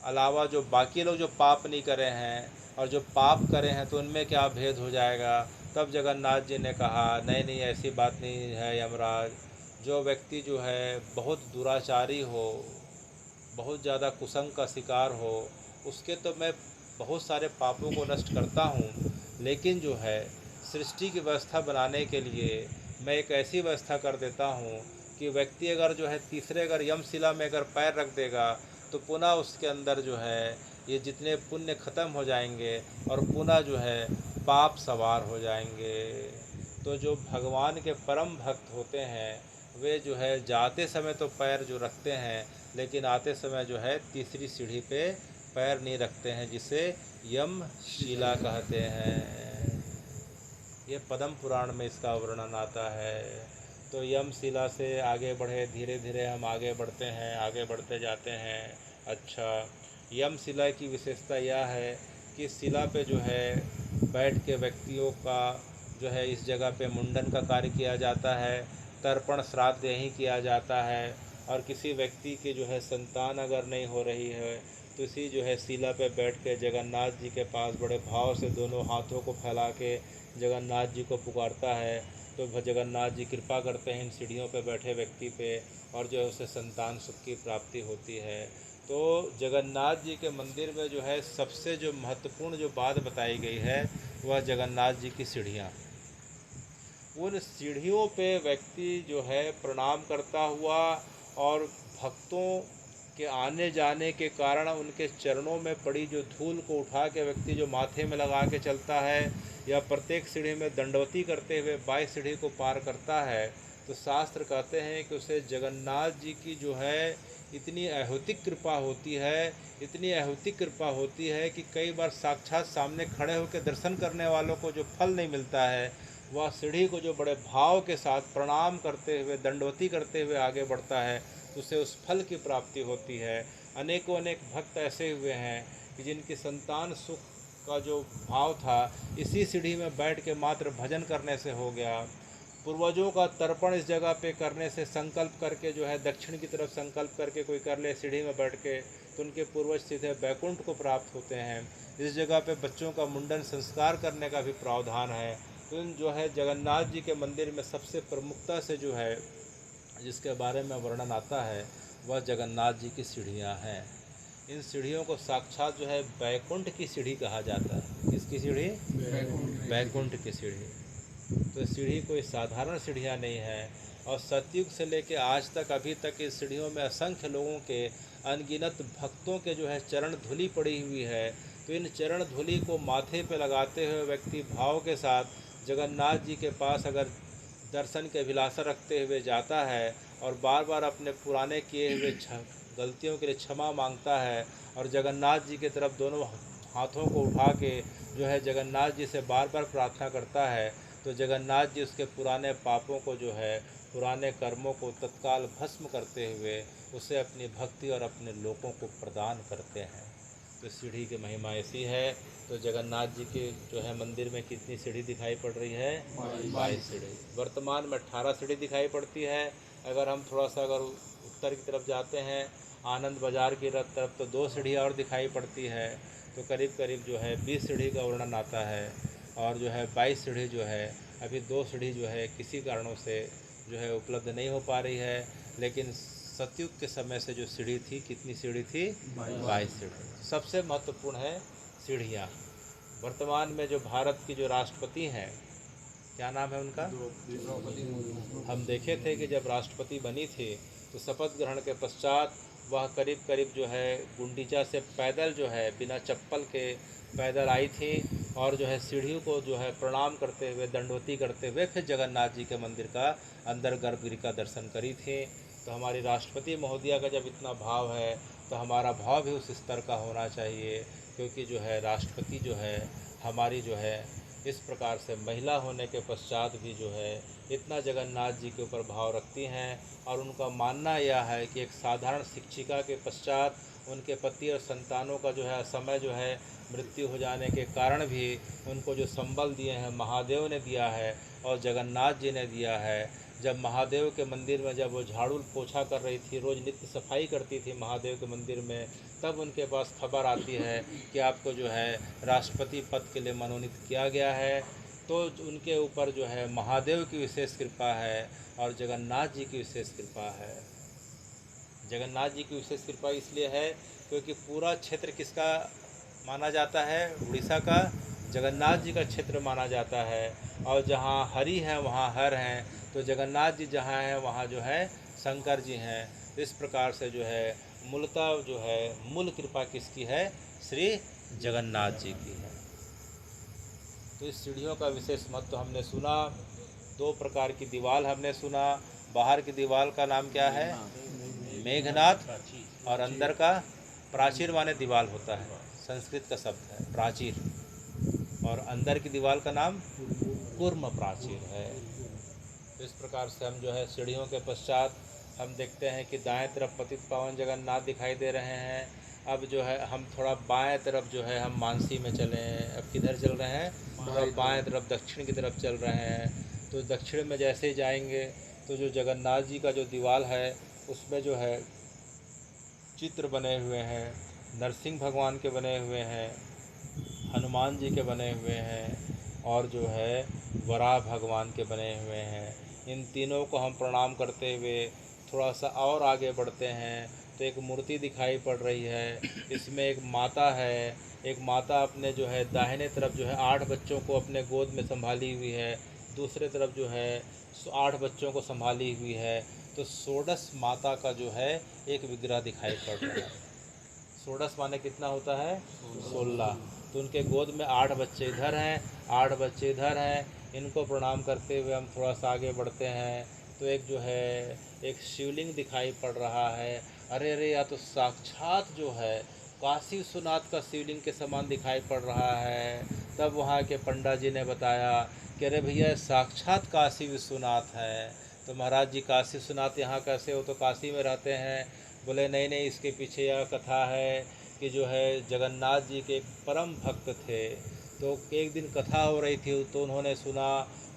अलावा जो बाकी लोग जो पाप नहीं करे हैं और जो पाप करे हैं तो उनमें क्या भेद हो जाएगा? तब जगन्नाथ जी ने कहा नहीं नहीं, ऐसी बात नहीं है यमराज। जो व्यक्ति जो है बहुत दुराचारी हो, बहुत ज़्यादा कुसंग का शिकार हो, उसके तो मैं बहुत सारे पापों को नष्ट करता हूँ, लेकिन जो है सृष्टि की व्यवस्था बनाने के लिए मैं एक ऐसी व्यवस्था कर देता हूँ कि व्यक्ति अगर जो है तीसरे अगर यमशिला में अगर पैर रख देगा तो पुनः उसके अंदर जो है ये जितने पुण्य खत्म हो जाएंगे और पुनः जो है पाप सवार हो जाएंगे। तो जो भगवान के परम भक्त होते हैं वे जो है जाते समय तो पैर जो रखते हैं, लेकिन आते समय जो है तीसरी सीढ़ी पे पैर नहीं रखते हैं, जिसे यम शिला कहते हैं। ये पद्म पुराण में इसका वर्णन आता है। तो यम शिला से आगे बढ़े, धीरे धीरे हम आगे बढ़ते हैं, आगे बढ़ते जाते हैं। अच्छा, यम शिला की विशेषता यह है कि शिला पे जो है बैठ के व्यक्तियों का जो है इस जगह पे मुंडन का कार्य किया जाता है, तर्पण श्राद्ध यहीं किया जाता है। और किसी व्यक्ति की जो है संतान अगर नहीं हो रही है तो इसी जो है शिला पे बैठ के जगन्नाथ जी के पास बड़े भाव से दोनों हाथों को फैला के जगन्नाथ जी को पुकारता है, तो जगन्नाथ जी कृपा करते हैं इन सीढ़ियों पे बैठे व्यक्ति पे, और जो है उसे संतान सुख की प्राप्ति होती है। तो जगन्नाथ जी के मंदिर में जो है सबसे जो महत्वपूर्ण जो बात बताई गई है वह जगन्नाथ जी की सीढ़ियाँ। उन सीढ़ियों पे व्यक्ति जो है प्रणाम करता हुआ और भक्तों के आने जाने के कारण उनके चरणों में पड़ी जो धूल को उठा के व्यक्ति जो माथे में लगा के चलता है या प्रत्येक सीढ़ी में दंडवती करते हुए 22 सीढ़ी को पार करता है, तो शास्त्र कहते हैं कि उसे जगन्नाथ जी की जो है इतनी अहौतिक कृपा होती है, इतनी अहौतिक कृपा होती है कि कई बार साक्षात सामने खड़े होकर दर्शन करने वालों को जो फल नहीं मिलता है, वह सीढ़ी को जो बड़े भाव के साथ प्रणाम करते हुए दंडवती करते हुए आगे बढ़ता है, तो उसे उस फल की प्राप्ति होती है। अनेकों अनेक भक्त ऐसे हुए हैं कि जिनकी संतान सुख का जो भाव था इसी सीढ़ी में बैठ के मात्र भजन करने से हो गया। पूर्वजों का तर्पण इस जगह पे करने से संकल्प करके जो है दक्षिण की तरफ संकल्प करके कोई कर ले सीढ़ी में बैठ के, तो उनके पूर्वज सीधे बैकुंठ को प्राप्त होते हैं। इस जगह पे बच्चों का मुंडन संस्कार करने का भी प्रावधान है। तो इन जो है जगन्नाथ जी के मंदिर में सबसे प्रमुखता से जो है जिसके बारे में वर्णन आता है वह जगन्नाथ जी की सीढ़ियाँ हैं। इन सीढ़ियों को साक्षात जो है बैकुंठ की सीढ़ी कहा जाता है। किसकी सीढ़ी? बैकुंठ की सीढ़ी। तो सीढ़ी कोई साधारण सीढ़ियाँ नहीं है, और सतयुग से लेकर आज तक अभी तक इस सीढ़ियों में असंख्य लोगों के अनगिनत भक्तों के जो है चरण धूलि पड़ी हुई है। तो इन चरण धूलि को माथे पे लगाते हुए व्यक्ति भाव के साथ जगन्नाथ जी के पास अगर दर्शन के अभिलाषा रखते हुए जाता है और बार बार अपने पुराने किए हुए गलतियों के लिए क्षमा मांगता है और जगन्नाथ जी की तरफ दोनों हाथों को उठा के जो है जगन्नाथ जी से बार बार प्रार्थना करता है, तो जगन्नाथ जी उसके पुराने पापों को जो है पुराने कर्मों को तत्काल भस्म करते हुए उसे अपनी भक्ति और अपने लोगों को प्रदान करते हैं। तो सीढ़ी की महिमा ऐसी है। तो जगन्नाथ जी के जो है मंदिर में कितनी सीढ़ी दिखाई पड़ रही है? 22 सीढ़ी। वर्तमान में 18 सीढ़ी दिखाई पड़ती है। अगर हम थोड़ा सा अगर उत्तर की तरफ जाते हैं आनंद बाज़ार की तरफ तो 2 सीढ़ी और दिखाई पड़ती है। तो करीब करीब जो है 20 सीढ़ी का वर्णन आता है। और जो है 22 सीढ़ी जो है अभी 2 सीढ़ी जो है किसी कारणों से जो है उपलब्ध नहीं हो पा रही है। लेकिन सतयुग के समय से जो सीढ़ी थी, कितनी सीढ़ी थी? 22 सीढ़ी। सबसे महत्वपूर्ण है सीढ़ियाँ। वर्तमान में जो भारत की जो राष्ट्रपति हैं, क्या नाम है उनका? हम देखे थे कि जब राष्ट्रपति बनी थी तो शपथ ग्रहण के पश्चात वह करीब करीब जो है गुंडीचा से पैदल जो है बिना चप्पल के पैदल आई थी और जो है सीढ़ियों को जो है प्रणाम करते हुए दंडवती करते हुए फिर जगन्नाथ जी के मंदिर का अंदर गर्भगृह का दर्शन करी थी। तो हमारी राष्ट्रपति महोदया का जब इतना भाव है तो हमारा भाव भी उस स्तर का होना चाहिए, क्योंकि जो है राष्ट्रपति जो है हमारी जो है इस प्रकार से महिला होने के पश्चात भी जो है इतना जगन्नाथ जी के ऊपर भाव रखती हैं। और उनका मानना यह है कि एक साधारण शिक्षिका के पश्चात उनके पति और संतानों का जो है समय जो है मृत्यु हो जाने के कारण भी उनको जो संबल दिए हैं महादेव ने दिया है और जगन्नाथ जी ने दिया है। जब महादेव के मंदिर में जब वो झाड़ू पोछा कर रही थी, रोज़ नित्य सफाई करती थी महादेव के मंदिर में, तब उनके पास खबर आती है कि आपको जो है राष्ट्रपति पद के लिए मनोनीत किया गया है। तो उनके ऊपर जो है महादेव की विशेष कृपा है और जगन्नाथ जी की विशेष कृपा है। जगन्नाथ जी की विशेष कृपा इसलिए है क्योंकि पूरा क्षेत्र किसका माना जाता है? उड़ीसा का जगन्नाथ जी का क्षेत्र माना जाता है। और जहाँ हरि हैं वहाँ हर हैं, तो जगन्नाथ जी जहाँ हैं वहाँ जो है शंकर जी हैं। इस प्रकार से जो है मूलतः जो है मूल कृपा किसकी है? श्री जगन्नाथ जी की है। तो इस सीढ़ियों का विशेष महत्व हमने सुना। 2 प्रकार की दीवार हमने सुना। बाहर की दीवार का नाम क्या है? मेघनाथ, और अंदर का प्राचीर माने दीवार होता है, संस्कृत का शब्द है प्राचीर, और अंदर की दीवार का नाम कूर्म प्राचीर है। तो इस प्रकार से हम जो है सीढ़ियों के पश्चात हम देखते हैं कि दाएं तरफ पतित पावन जगन्नाथ दिखाई दे रहे हैं। अब जो है हम थोड़ा बाएं तरफ जो है हम मानसी में चले हैं। अब किधर चल रहे हैं? थोड़ा बाएं तरफ दक्षिण की तरफ चल रहे हैं। तो दक्षिण में जैसे ही जाएंगे तो जो जगन्नाथ जी का जो दीवार है उसमें जो है चित्र बने हुए हैं, नरसिंह भगवान के बने हुए हैं, हनुमान जी के बने हुए हैं, और जो है वराह भगवान के बने हुए हैं। इन तीनों को हम प्रणाम करते हुए थोड़ा सा और आगे बढ़ते हैं तो एक मूर्ति दिखाई पड़ रही है। इसमें एक माता है। एक माता अपने जो है दाहिने तरफ जो है 8 बच्चों को अपने गोद में संभाली हुई है, दूसरे तरफ जो है 8 बच्चों को संभाली हुई है। तो षोडश माता का जो है एक विग्रह दिखाई पड़ रहा है। षोडश माने कितना होता है? 16। तो उनके गोद में 8 बच्चे इधर हैं, 8 बच्चे इधर हैं। इनको प्रणाम करते हुए हम थोड़ा सा आगे बढ़ते हैं तो एक जो है एक शिवलिंग दिखाई पड़ रहा है। अरे अरे, या तो साक्षात जो है काशी विश्वनाथ का शिवलिंग के समान दिखाई पड़ रहा है। तब वहाँ के पंडा जी ने बताया कि अरे भैया, साक्षात काशी विश्वनाथ है। तो महाराज जी, काशी विश्वनाथ यहाँ कैसे हो? तो काशी में रहते हैं। बोले नहीं नहीं, इसके पीछे यह कथा है कि जो है जगन्नाथ जी के एक परम भक्त थे। तो एक दिन कथा हो रही थी तो उन्होंने सुना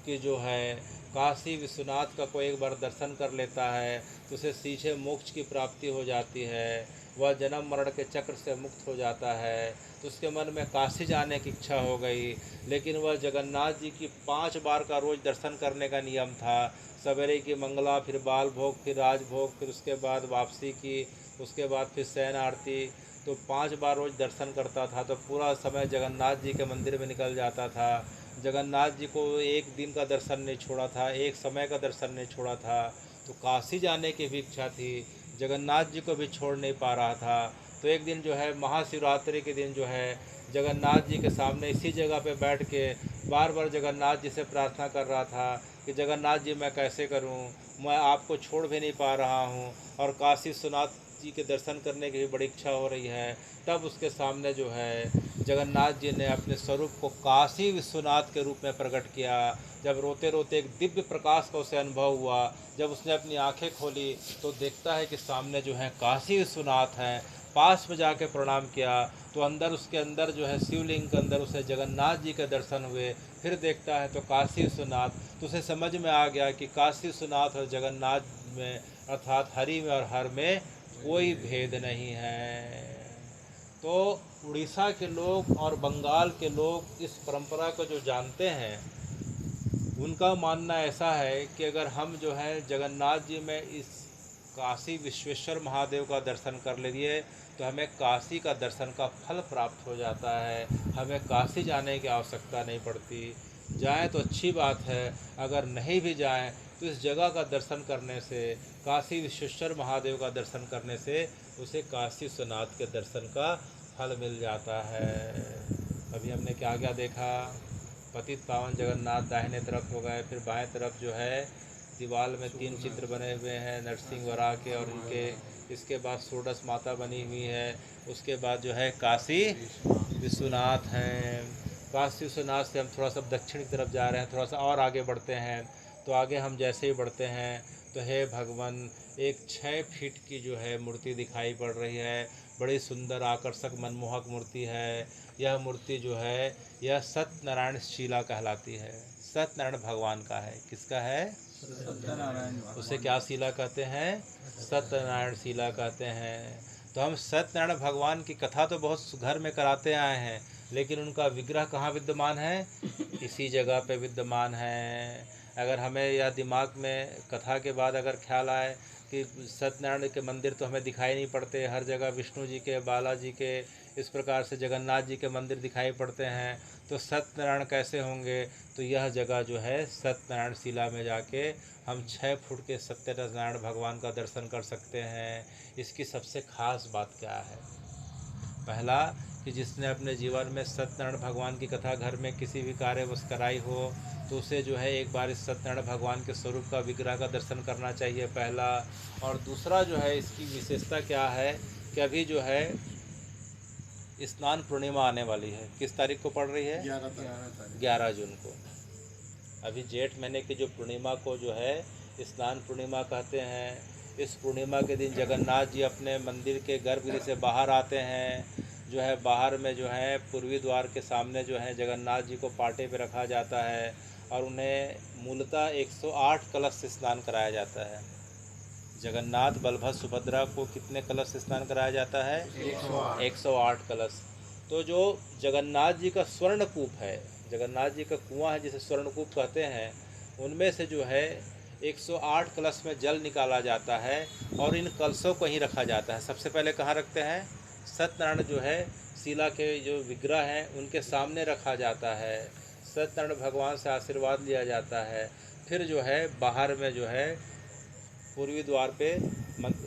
कि जो है काशी विश्वनाथ का कोई एक बार दर्शन कर लेता है तो उसे सीधे मोक्ष की प्राप्ति हो जाती है, वह जन्म मरण के चक्र से मुक्त हो जाता है। तो उसके मन में काशी जाने की इच्छा हो गई, लेकिन वह जगन्नाथ जी की 5 बार का रोज़ दर्शन करने का नियम था। सवेरे की मंगला, फिर बाल भोग, फिर राजभोग, फिर उसके बाद वापसी की, उसके बाद फिर शयन आरती। तो 5 बार रोज़ दर्शन करता था तो पूरा समय जगन्नाथ जी के मंदिर में निकल जाता था। जगन्नाथ जी को एक दिन का दर्शन नहीं छोड़ा था, एक समय का दर्शन नहीं छोड़ा था। तो काशी जाने की भी इच्छा थी, जगन्नाथ जी को भी छोड़ नहीं पा रहा था। तो एक दिन जो है महाशिवरात्रि के दिन जो है जगन्नाथ जी के सामने इसी जगह पे बैठ के बार बार जगन्नाथ जी से प्रार्थना कर रहा था कि जगन्नाथ जी, मैं कैसे करूं, मैं आपको छोड़ भी नहीं पा रहा हूं और काशी विश्वनाथ जी के दर्शन करने की भी बड़ी इच्छा हो रही है। तब उसके सामने जो है जगन्नाथ जी ने अपने स्वरूप को काशी विश्वनाथ के रूप में प्रकट किया। जब रोते रोते एक दिव्य प्रकाश का उसे अनुभव हुआ, जब उसने अपनी आंखें खोली तो देखता है कि सामने जो है काशी विश्वनाथ हैं। पास में जाके प्रणाम किया तो अंदर उसके अंदर जो है शिवलिंग के अंदर उसे जगन्नाथ जी के दर्शन हुए। फिर देखता है तो काशी विश्वनाथ। तो उसे समझ में आ गया कि काशी विश्वनाथ और जगन्नाथ में अर्थात हरि में और हर में कोई भेद नहीं है। तो उड़ीसा के लोग और बंगाल के लोग इस परंपरा को जो जानते हैं, उनका मानना ऐसा है कि अगर हम जो है जगन्नाथ जी में इस काशी विश्वेश्वर महादेव का दर्शन कर लिए तो हमें काशी का दर्शन का फल प्राप्त हो जाता है। हमें काशी जाने की आवश्यकता नहीं पड़ती। जाएं तो अच्छी बात है, अगर नहीं भी जाएं तो इस जगह का दर्शन करने से, काशी विश्वेश्वर महादेव का दर्शन करने से उसे काशी विश्वनाथ के दर्शन का फल मिल जाता है। अभी हमने क्या क्या देखा? पतित पावन जगन्नाथ दाहिने तरफ हो गए, फिर बाएं तरफ जो है दीवार में 3 चित्र बने हुए हैं नरसिंह वराह के और उनके। इसके बाद षोडश माता बनी हुई है। उसके बाद जो है काशी विश्वनाथ हैं। काशी विश्वनाथ से हम थोड़ा सा दक्षिण की तरफ जा रहे हैं, थोड़ा सा और आगे बढ़ते हैं। तो आगे हम जैसे ही बढ़ते हैं तो हे भगवान, एक 6 फीट की जो है मूर्ति दिखाई पड़ रही है। बड़ी सुंदर आकर्षक मनमोहक मूर्ति है। यह मूर्ति जो है यह सत्यनारायण शिला कहलाती है। सत्यनारायण भगवान का है। किसका है? सत्यनारायण। उसे क्या शिला कहते हैं? सत्यनारायण शिला कहते हैं। तो हम सत्यनारायण भगवान की कथा तो बहुत घर में कराते आए हैं, लेकिन उनका विग्रह कहाँ विद्यमान है? इसी जगह पे विद्यमान है। अगर हमें यह दिमाग में कथा के बाद अगर ख्याल आए कि सत्यनारायण के मंदिर तो हमें दिखाई नहीं पड़ते, हर जगह विष्णु जी के, बालाजी के, इस प्रकार से जगन्नाथ जी के मंदिर दिखाई पड़ते हैं। तो सत्यनारायण कैसे होंगे? तो यह जगह जो है सत्यनारायण शिला में जाके हम 6 फुट के सत्यनारायण भगवान का दर्शन कर सकते हैं। इसकी सबसे खास बात क्या है? पहला कि जिसने अपने जीवन में सत्यनारायण भगवान की कथा घर में किसी भी कार्यवश कराई हो तो उसे जो है एक बार इस सत्यनारायण भगवान के स्वरूप का विग्रह का दर्शन करना चाहिए, पहला। और दूसरा जो है इसकी विशेषता क्या है कि अभी जो है स्नान पूर्णिमा आने वाली है। किस तारीख को पड़ रही है? 11 जून को। अभी जेठ महीने की जो पूर्णिमा को जो है स्नान पूर्णिमा कहते हैं। इस पूर्णिमा के दिन जगन्नाथ जी अपने मंदिर के गर्भगृह से बाहर आते हैं। जो है बाहर में जो है पूर्वी द्वार के सामने जो है जगन्नाथ जी को पाटे पे रखा जाता है और उन्हें मूलतः 108 कलश से स्नान कराया जाता है। जगन्नाथ, बलभद्र, सुभद्रा को कितने कलश से स्नान कराया जाता है? 108 कलश। तो जो जगन्नाथ जी का स्वर्णकूप है, जगन्नाथ जी का कुआं है जिसे स्वर्णकूप कहते हैं, उनमें से जो है 108 कलश में जल निकाला जाता है और इन कलशों को ही रखा जाता है। सबसे पहले कहाँ रखते हैं? सत्यनारायण जो है शिला के जो विग्रह हैं उनके सामने रखा जाता है। सत्यनारायण भगवान से आशीर्वाद लिया जाता है। फिर जो है बाहर में जो है पूर्वी द्वार पे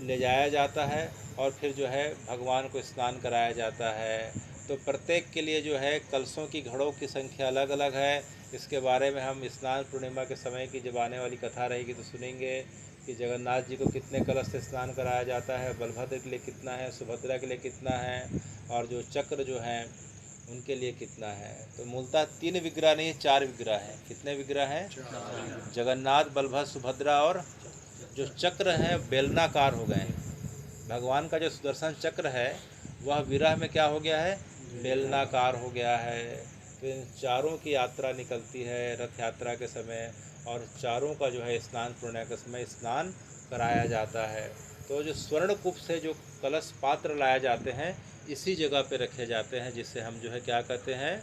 ले जाया जाता है और फिर जो है भगवान को स्नान कराया जाता है। तो प्रत्येक के लिए जो है कलशों की घड़ों की संख्या अलग अलग है। इसके बारे में हम स्नान पूर्णिमा के समय की जब आने वाली कथा रहेगी तो सुनेंगे कि जगन्नाथ जी को कितने कलश से स्नान कराया जाता है, बलभद्र के लिए कितना है, सुभद्रा के लिए कितना है और जो चक्र जो हैं उनके लिए कितना है। तो मूलतः 3 विग्रह नहीं 4 विग्रह हैं। कितने विग्रह हैं? जगन्नाथ, बलभद्र, सुभद्रा और जो चक्र है बेलनाकार हो गए हैं। भगवान का जो सुदर्शन चक्र है वह विरह में क्या हो गया है? बेलनाकार हो गया है। तो इन चारों की यात्रा निकलती है रथ यात्रा के समय और चारों का जो है स्नान पूर्णिमा के समय स्नान कराया जाता है। तो जो स्वर्णकूप से जो कलश पात्र लाए जाते हैं इसी जगह पे रखे जाते हैं, जिससे हम जो है क्या कहते हैं?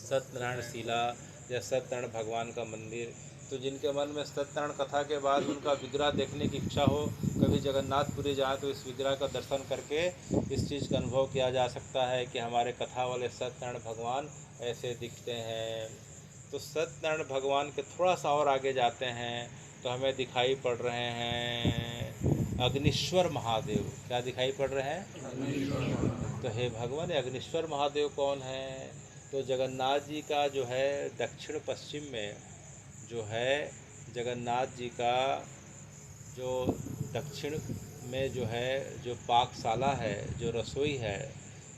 सत्यनारायण शिला या सत्यनारायण भगवान का मंदिर। तो जिनके मन में सत्यनारायण कथा के बाद उनका विग्रह देखने की इच्छा हो, कभी जगन्नाथपुरी जाए तो इस विग्रह का दर्शन करके इस चीज़ का अनुभव किया जा सकता है कि हमारे कथा वाले सत्यनारायण भगवान ऐसे दिखते हैं। तो सत्यनारायण भगवान के थोड़ा सा और आगे जाते हैं तो हमें दिखाई पड़ रहे हैं अग्निश्वर महादेव। क्या दिखाई पड़ रहे हैं? तो हे भगवान, अग्निश्वर महादेव कौन है? तो जगन्नाथ जी का जो है दक्षिण पश्चिम में जो है जगन्नाथ जी का जो दक्षिण में जो है जो पाकशाला है, जो रसोई है,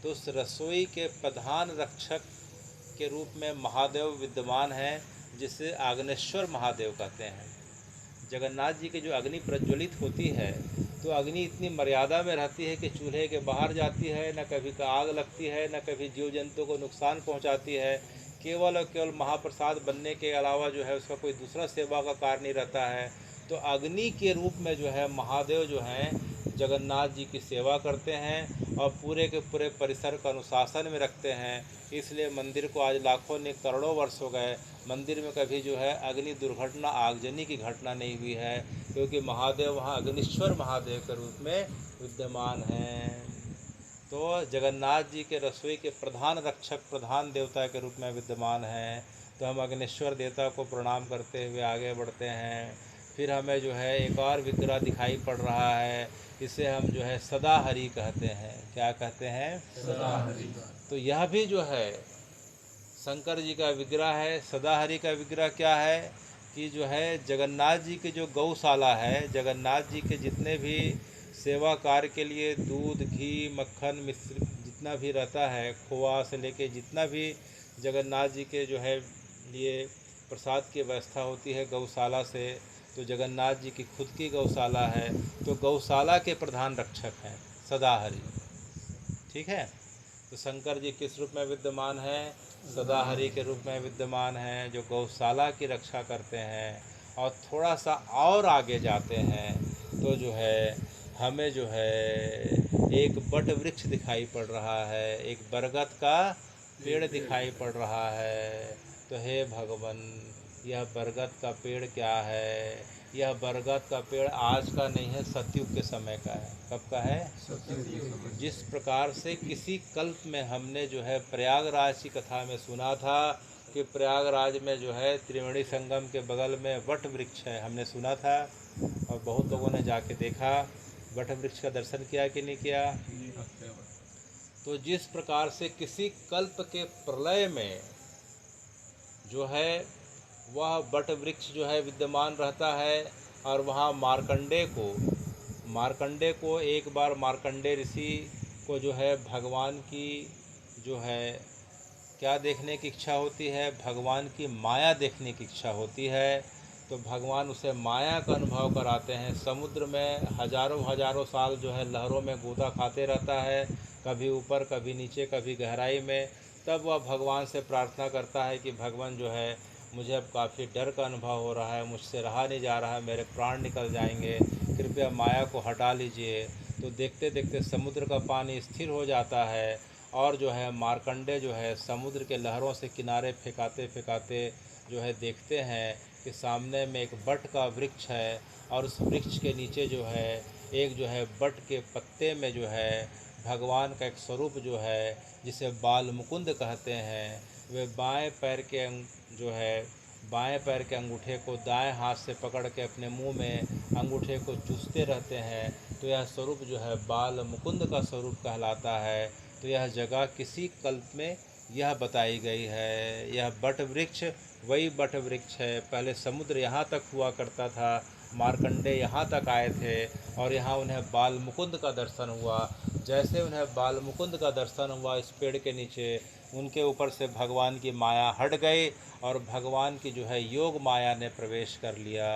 तो उस रसोई के प्रधान रक्षक के रूप में महादेव विद्यमान है, जिसे आग्नेश्वर महादेव कहते हैं। जगन्नाथ जी की जो अग्नि प्रज्वलित होती है तो अग्नि इतनी मर्यादा में रहती है कि चूल्हे के बाहर जाती है, न कभी का आग लगती है, न कभी जीव जंतु को नुकसान पहुंचाती है। केवल और केवल महाप्रसाद बनने के अलावा जो है उसका कोई दूसरा सेवा का कार्य नहीं रहता है। तो अग्नि के रूप में जो है महादेव जो हैं जगन्नाथ जी की सेवा करते हैं और पूरे के पूरे परिसर को अनुशासन में रखते हैं। इसलिए मंदिर को आज लाखों ने करोड़ों वर्ष हो गए, मंदिर में कभी जो है अग्नि दुर्घटना, आगजनी की घटना नहीं हुई है, क्योंकि महादेव वहाँ अग्निश्वर महादेव के रूप में विद्यमान हैं। तो जगन्नाथ जी के रसोई के प्रधान रक्षक, प्रधान देवता के रूप में विद्यमान हैं। तो हम अग्निश्वर देवता को प्रणाम करते हुए आगे बढ़ते हैं। फिर हमें जो है एक और विग्रह दिखाई पड़ रहा है, इसे हम जो है सदाहरि कहते हैं। क्या कहते हैं? सदाहरि। तो यह भी जो है शंकर जी का विग्रह है। सदाहरि का विग्रह क्या है कि जो है जगन्नाथ जी की जो गौशाला है, जगन्नाथ जी के जितने भी सेवा कार्य के लिए दूध, घी, मक्खन, मिश्र जितना भी रहता है, खोआ से लेके जितना भी जगन्नाथ जी के जो है लिए प्रसाद की व्यवस्था होती है गौशाला से, तो जगन्नाथ जी की खुद की गौशाला है। तो गौशाला के प्रधान रक्षक हैं सदाहरि। ठीक है। तो शंकर जी किस रूप में विद्यमान है? सदाहरि के रूप में विद्यमान हैं, जो गौशाला की रक्षा करते हैं। और थोड़ा सा और आगे जाते हैं तो जो है हमें जो है एक बट वृक्ष दिखाई पड़ रहा है, एक बरगद का पेड़ दिखाई पड़ रहा है। तो हे भगवान, यह बरगद का पेड़ क्या है? यह बरगद का पेड़ आज का नहीं है, सतयुग के समय का है। कब का है? सत्य जिस प्रकार से किसी कल्प में हमने जो है प्रयागराज की कथा में सुना था कि प्रयागराज में जो है त्रिवेणी संगम के बगल में वट वृक्ष है, हमने सुना था और बहुत लोगों ने जाके देखा। वट वृक्ष का दर्शन किया कि नहीं किया? तो जिस प्रकार से किसी कल्प के प्रलय में जो है वह वट वृक्ष जो है विद्यमान रहता है और वहाँ मार्कंडे को एक बार मार्कंडे ऋषि को जो है भगवान की जो है क्या देखने की इच्छा होती है? भगवान की माया देखने की इच्छा होती है। तो भगवान उसे माया का अनुभव कराते हैं। समुद्र में हजारों हजारों साल जो है लहरों में गोता खाते रहता है, कभी ऊपर कभी नीचे कभी गहराई में। तब वह भगवान से प्रार्थना करता है कि भगवान जो है मुझे अब काफ़ी डर का अनुभव हो रहा है, मुझसे रहा नहीं जा रहा है, मेरे प्राण निकल जाएंगे, कृपया माया को हटा लीजिए। तो देखते देखते समुद्र का पानी स्थिर हो जाता है और जो है मार्कंडे जो है समुद्र के लहरों से किनारे फेंकाते फेंकाते जो है देखते हैं कि सामने में एक बट का वृक्ष है और उस वृक्ष के नीचे जो है एक जो है बट के पत्ते में जो है भगवान का एक स्वरूप जो है जिसे बाल मुकुंद कहते हैं, वे बाएं पैर के अंगूठे को दाएं हाथ से पकड़ के अपने मुंह में अंगूठे को चूसते रहते हैं। तो यह स्वरूप जो है बाल मुकुंद का स्वरूप कहलाता है। तो यह जगह किसी कल्प में यह बताई गई है। यह बट वृक्ष वही बट वृक्ष है। पहले समुद्र यहाँ तक हुआ करता था, मार्कंडे यहाँ तक आए थे और यहाँ उन्हें बाल मुकुंद का दर्शन हुआ। जैसे उन्हें बाल मुकुंद का दर्शन हुआ इस पेड़ के नीचे, उनके ऊपर से भगवान की माया हट गई और भगवान की जो है योग माया ने प्रवेश कर लिया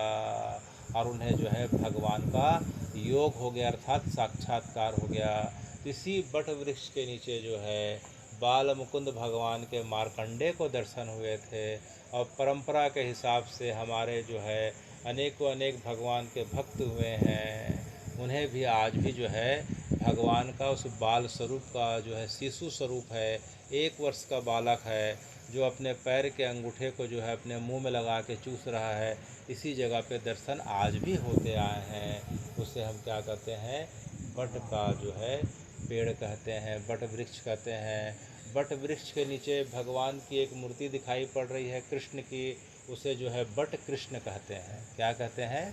और उन्हें जो है भगवान का योग हो गया, अर्थात साक्षात्कार हो गया। इसी बट वृक्ष के नीचे जो है बाल मुकुंद भगवान के मार्कंडे को दर्शन हुए थे। और परंपरा के हिसाब से हमारे जो है अनेकों अनेक भगवान के भक्त हुए हैं, उन्हें भी आज भी जो है भगवान का उस बाल स्वरूप का जो है शिशु स्वरूप है, 1 वर्ष का बालक है जो अपने पैर के अंगूठे को जो है अपने मुंह में लगा के चूस रहा है, इसी जगह पे दर्शन आज भी होते आए हैं। उसे हम क्या कहते हैं? बट का जो है पेड़ कहते हैं, बट वृक्ष कहते हैं। बट वृक्ष के नीचे भगवान की एक मूर्ति दिखाई पड़ रही है कृष्ण की, उसे जो है बट कृष्ण कहते हैं। क्या कहते हैं?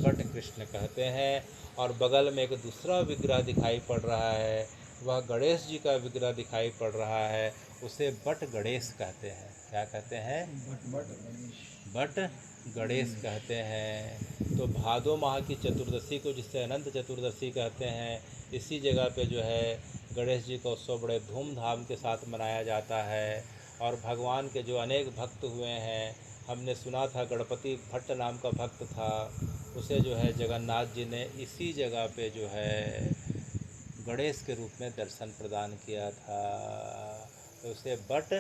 बट कृष्ण कहते हैं। और बगल में एक दूसरा विग्रह दिखाई पड़ रहा है, वह गणेश जी का विग्रह दिखाई पड़ रहा है, उसे बट गणेश कहते हैं। क्या कहते हैं? बट गणेश कहते हैं। तो भादो माह की चतुर्दशी को जिसे अनंत चतुर्दशी कहते हैं, इसी जगह पे जो है गणेश जी का उत्सव बड़े धूमधाम के साथ मनाया जाता है। और भगवान के जो अनेक भक्त हुए हैं, हमने सुना था गणपति भट्ट नाम का भक्त था, उसे जो है जगन्नाथ जी ने इसी जगह पे जो है गणेश के रूप में दर्शन प्रदान किया था। तो उसे बट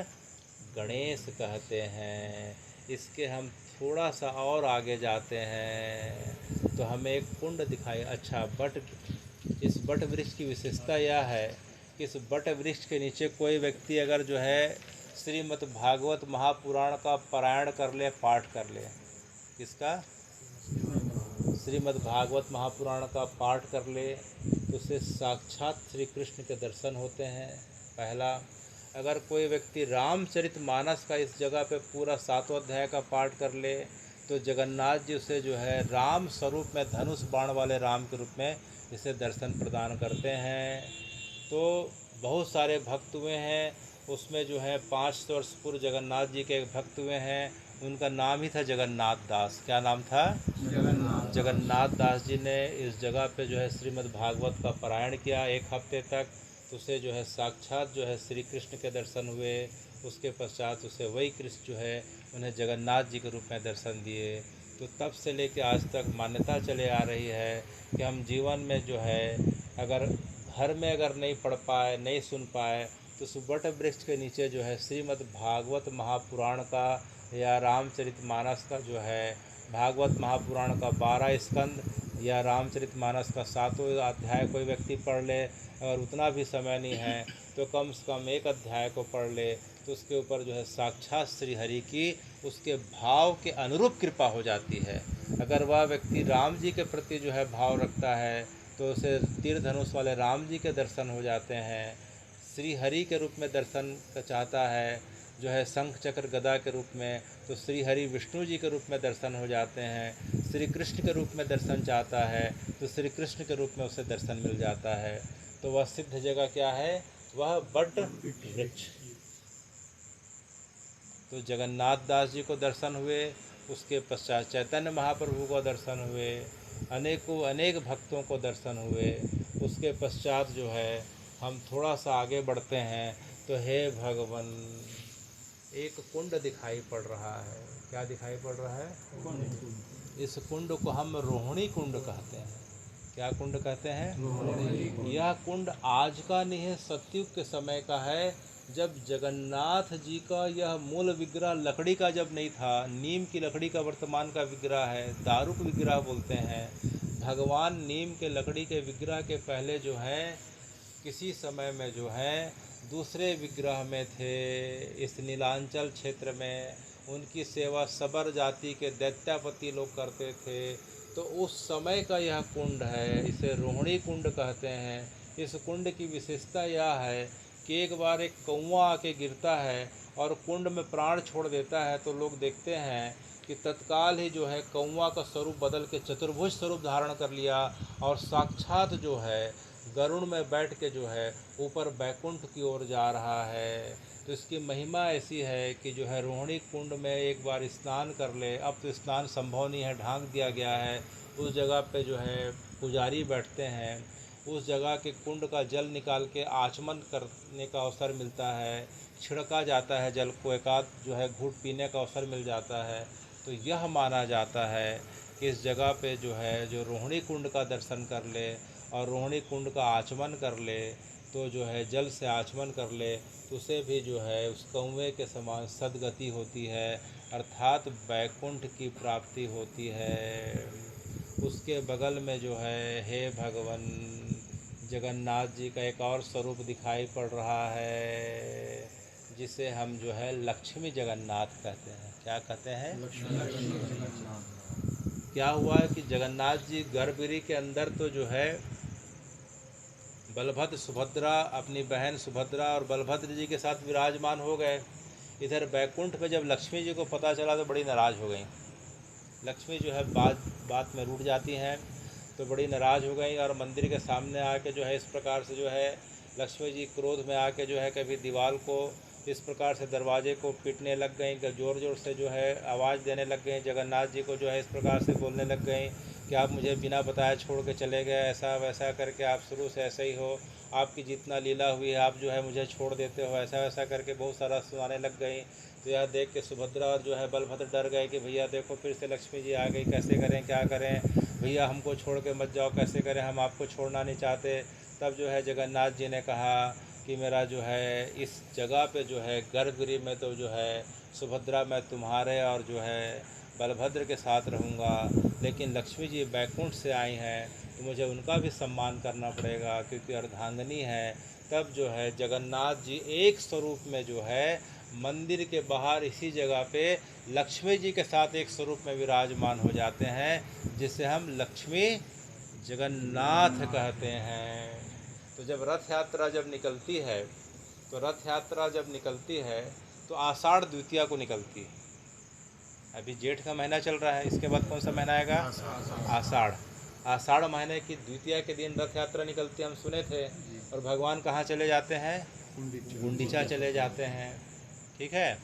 गणेश कहते हैं। इसके हम थोड़ा सा और आगे जाते हैं तो हमें एक कुंड दिखाई। अच्छा, इस बट वृक्ष की विशेषता यह है कि इस बट वृक्ष के नीचे कोई व्यक्ति अगर जो है श्रीमद् भागवत महापुराण का पारायण कर ले, पाठ कर ले, किसका? श्रीमद् भागवत महापुराण का पाठ कर ले तो उसे साक्षात श्री कृष्ण के दर्शन होते हैं। पहला, अगर कोई व्यक्ति रामचरितमानस का इस जगह पे पूरा 7वां अध्याय का पाठ कर ले तो जगन्नाथ जी उसे जो है राम स्वरूप में धनुष बाण वाले राम के रूप में इसे दर्शन प्रदान करते हैं। तो बहुत सारे भक्त हुए हैं, उसमें जो है 500 वर्ष पूर्व जगन्नाथ जी के एक भक्त हुए हैं, उनका नाम ही था जगन्नाथ दास। क्या नाम था? जगन्नाथ दास जी ने इस जगह पे जो है श्रीमद् भागवत का पारायण किया 1 हफ्ते तक। तो उसे जो है साक्षात जो है श्री कृष्ण के दर्शन हुए। उसके पश्चात उसे वही कृष्ण जो है उन्हें जगन्नाथ जी के रूप में दर्शन दिए। तो तब से लेकर आज तक मान्यता चले आ रही है कि हम जीवन में जो है अगर घर में अगर नहीं पढ़ पाए, नहीं सुन पाए, तो उस बट वृक्ष के नीचे जो है श्रीमद् भागवत महापुराण का या रामचरितमानस का जो है भागवत महापुराण का 12 स्कंद या रामचरितमानस का 7वां अध्याय कोई व्यक्ति पढ़ ले, अगर उतना भी समय नहीं है तो कम से कम 1 अध्याय को पढ़ ले तो उसके ऊपर जो है साक्षात श्री हरि की उसके भाव के अनुरूप कृपा हो जाती है। अगर वह व्यक्ति राम जी के प्रति जो है भाव रखता है तो उसे तीर धनुष वाले राम जी के दर्शन हो जाते हैं। श्री हरि के रूप में दर्शन चाहता है जो है शंख चक्र गदा के रूप में, तो श्री हरि विष्णु जी के रूप में दर्शन हो जाते हैं। श्री कृष्ण के रूप में दर्शन चाहता है तो श्री कृष्ण के रूप में उसे दर्शन मिल जाता है। तो वह सिद्ध जगह क्या है? वह बट वृक्ष। तो जगन्नाथ दास जी को दर्शन हुए, उसके पश्चात चैतन्य महाप्रभु को दर्शन हुए, अनेक भक्तों को दर्शन हुए। उसके पश्चात जो है हम थोड़ा सा आगे बढ़ते हैं तो हे भगवान, एक कुंड दिखाई पड़ रहा है। क्या दिखाई पड़ रहा है? इस कुंड को हम रोहिणी कुंड कहते हैं। क्या कुंड कहते हैं? यह कुंड आज का नहीं है, सतयुग के समय का है, जब जगन्नाथ जी का यह मूल विग्रह लकड़ी का जब नहीं था, नीम की लकड़ी का वर्तमान का विग्रह है, दारुक विग्रह बोलते हैं। भगवान नीम के लकड़ी के विग्रह के पहले जो है किसी समय में जो है दूसरे विग्रह में थे। इस नीलांचल क्षेत्र में उनकी सेवा सबर जाति के दैत्यापति लोग करते थे। तो उस समय का यह कुंड है, इसे रोहिणी कुंड कहते हैं। इस कुंड की विशेषता यह है कि एक बार एक कौवा आके गिरता है और कुंड में प्राण छोड़ देता है, तो लोग देखते हैं कि तत्काल ही जो है कौवा का स्वरूप बदल के चतुर्भुज स्वरूप धारण कर लिया और साक्षात जो है गरुड़ में बैठ के जो है ऊपर बैकुंठ की ओर जा रहा है। तो इसकी महिमा ऐसी है कि जो है रोहिणी कुंड में एक बार स्नान कर ले। अब तो स्नान संभव नहीं है, ढांक दिया गया है। उस जगह पे जो है पुजारी बैठते हैं, उस जगह के कुंड का जल निकाल के आचमन करने का अवसर मिलता है, छिड़का जाता है जल को, एकाध जो है घूंट पीने का अवसर मिल जाता है। तो यह माना जाता है कि इस जगह पे जो है जो रोहिणी कुंड का दर्शन कर ले और रोहिणी कुंड का आचमन कर ले, तो जो है जल से आचमन कर ले तो उसे भी जो है उस कौवे के समान सद्गति होती है, अर्थात बैकुंठ की प्राप्ति होती है। उसके बगल में जो है हे भगवान जगन्नाथ जी का एक और स्वरूप दिखाई पड़ रहा है, जिसे हम जो है लक्ष्मी जगन्नाथ कहते हैं। क्या कहते हैं? क्या हुआ है कि जगन्नाथ जी गर्भगृह के अंदर तो जो है बलभद्र सुभद्रा, अपनी बहन सुभद्रा और बलभद्र जी के साथ विराजमान हो गए। इधर बैकुंठ में जब लक्ष्मी जी को पता चला तो बड़ी नाराज़ हो गई। लक्ष्मी जो है बात में रूठ जाती हैं, तो बड़ी नाराज़ हो गई और मंदिर के सामने आके जो है इस प्रकार से जो है लक्ष्मी जी क्रोध में आके जो है कभी दीवार को इस प्रकार से दरवाजे को पीटने लग गई, ज़ोर ज़ोर से जो है आवाज़ देने लग गई। जगन्नाथ जी को जो है इस प्रकार से बोलने लग गई कि आप मुझे बिना बताए छोड़ के चले गए, ऐसा वैसा करके आप शुरू से ऐसे ही हो, आपकी जितना लीला हुई है आप जो है मुझे छोड़ देते हो, ऐसा वैसा करके बहुत सारा सुनाने लग गई। तो यह देख के सुभद्रा और जो है बलभद्र डर गए कि भैया देखो फिर से लक्ष्मी जी आ गई, कैसे करें, क्या करें, भैया हमको छोड़ के मत जाओ, कैसे करें, हम आपको छोड़ना नहीं चाहते। तब जो है जगन्नाथ जी ने कहा कि मेरा जो है इस जगह पे जो है गर्भगृह में तो जो है सुभद्रा मैं तुम्हारे और जो है बलभद्र के साथ रहूँगा, लेकिन लक्ष्मी जी बैकुंठ से आई हैं तो मुझे उनका भी सम्मान करना पड़ेगा क्योंकि अर्धांगिनी है। तब जो है जगन्नाथ जी एक स्वरूप में जो है मंदिर के बाहर इसी जगह पे लक्ष्मी जी के साथ एक स्वरूप में विराजमान हो जाते हैं, जिसे हम लक्ष्मी जगन्नाथ कहते हैं। तो जब रथ यात्रा जब निकलती है तो आषाढ़ द्वितीया को निकलती है। अभी जेठ का महीना चल रहा है, इसके बाद कौन सा महीना आएगा? आषाढ़। आषाढ़ महीने की द्वितीया के दिन रथ यात्रा निकलती है, हम सुने थे। और भगवान कहाँ चले जाते हैं? गुंडीचा चले जाते हैं। ठीक है।